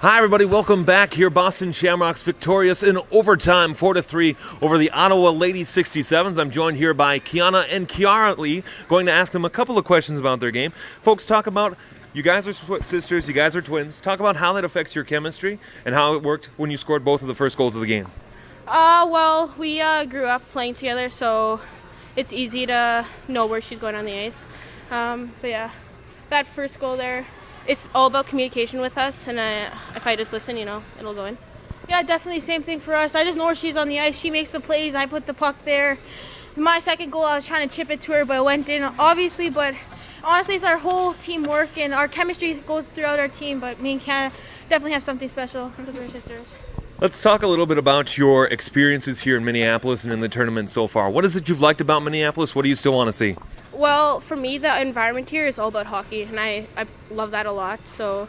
Hi everybody, welcome back here. Boston Shamrocks victorious in overtime 4-3 over the Ottawa Lady 67s. I'm joined here by Kiana and Kiara Lee, going to ask them a couple of questions about their game. Folks, talk about, you guys are sisters, you guys are twins. Talk about how that affects your chemistry and how it worked when you scored both of the first goals of the game.
Well, we grew up playing together, so it's easy to know where she's going on the ice. But yeah, that first goal there, it's all about communication with us, and if I just listen, it'll go in. Yeah, definitely same thing for us. I just know where she's on the ice. She makes the plays. I put the puck there. My second goal, I was trying to chip it to her, but it went in, obviously. But honestly, it's our whole teamwork, and our chemistry goes throughout our team. But me and Kat definitely have something special because we're sisters.
Let's talk a little bit about your experiences here in Minneapolis and in the tournament so far. What is it you've liked about Minneapolis? What do you still want to see?
Well, for me, the environment here is all about hockey, and I love that a lot. So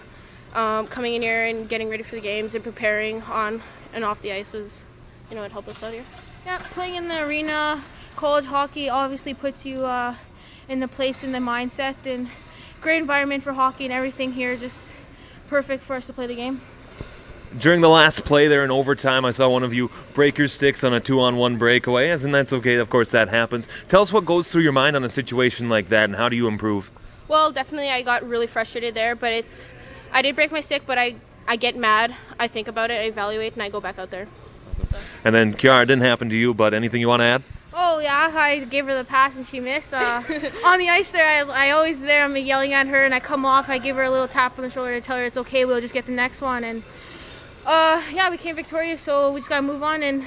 coming in here and getting ready for the games and preparing on and off the ice was, it helped us out here. Yeah, playing in the arena, college hockey obviously puts you in the place, in the mindset, and great environment for hockey, and everything here is just perfect for us to play the game.
During the last play there in overtime, I saw one of you break your sticks on a 2-on-1 breakaway, and that's okay. Of course, that happens. Tell us what goes through your mind on a situation like that, and how do you improve?
Well, definitely I got really frustrated there, but I did break my stick, but I get mad. I think about it, I evaluate, and I go back out there.
Awesome. So. And then, Kiara, it didn't happen to you, but anything you want to add?
Oh, yeah, I gave her the pass and she missed. On the ice there, I always there, I'm yelling at her, and I come off, I give her a little tap on the shoulder to tell her it's okay, we'll just get the next one. And we came victorious, so we just got to move on, and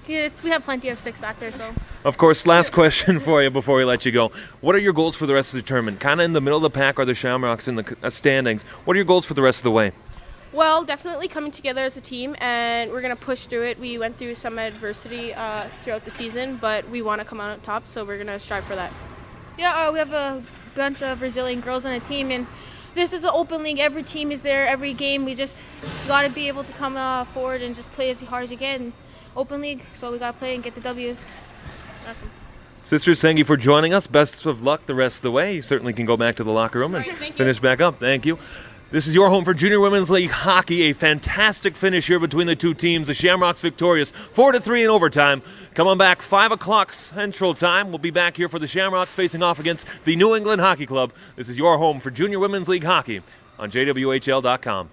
we have plenty of sticks back there. So.
Of course, last question for you before we let you go. What are your goals for the rest of the tournament? Kind of in the middle of the pack are the Shamrocks in the standings. What are your goals for the rest of the way?
Well, definitely coming together as a team, and we're going to push through it. We went through some adversity throughout the season, but we want to come out on top, so we're going to strive for that. Yeah, we have a bunch of resilient girls on a team, and this is an open league. Every team is there, every game. We just got to be able to come forward and just play as hard as you can. Open league, so we got to play and get the W's. Awesome.
Sisters, thank you for joining us. Best of luck the rest of the way. You certainly can go back to the locker room and finish back up. Thank you. This is your home for Junior Women's League Hockey. A fantastic finish here between the two teams. The Shamrocks victorious 4-3 in overtime. Come on back, 5 o'clock Central Time. We'll be back here for the Shamrocks facing off against the New England Hockey Club. This is your home for Junior Women's League Hockey on JWHL.com.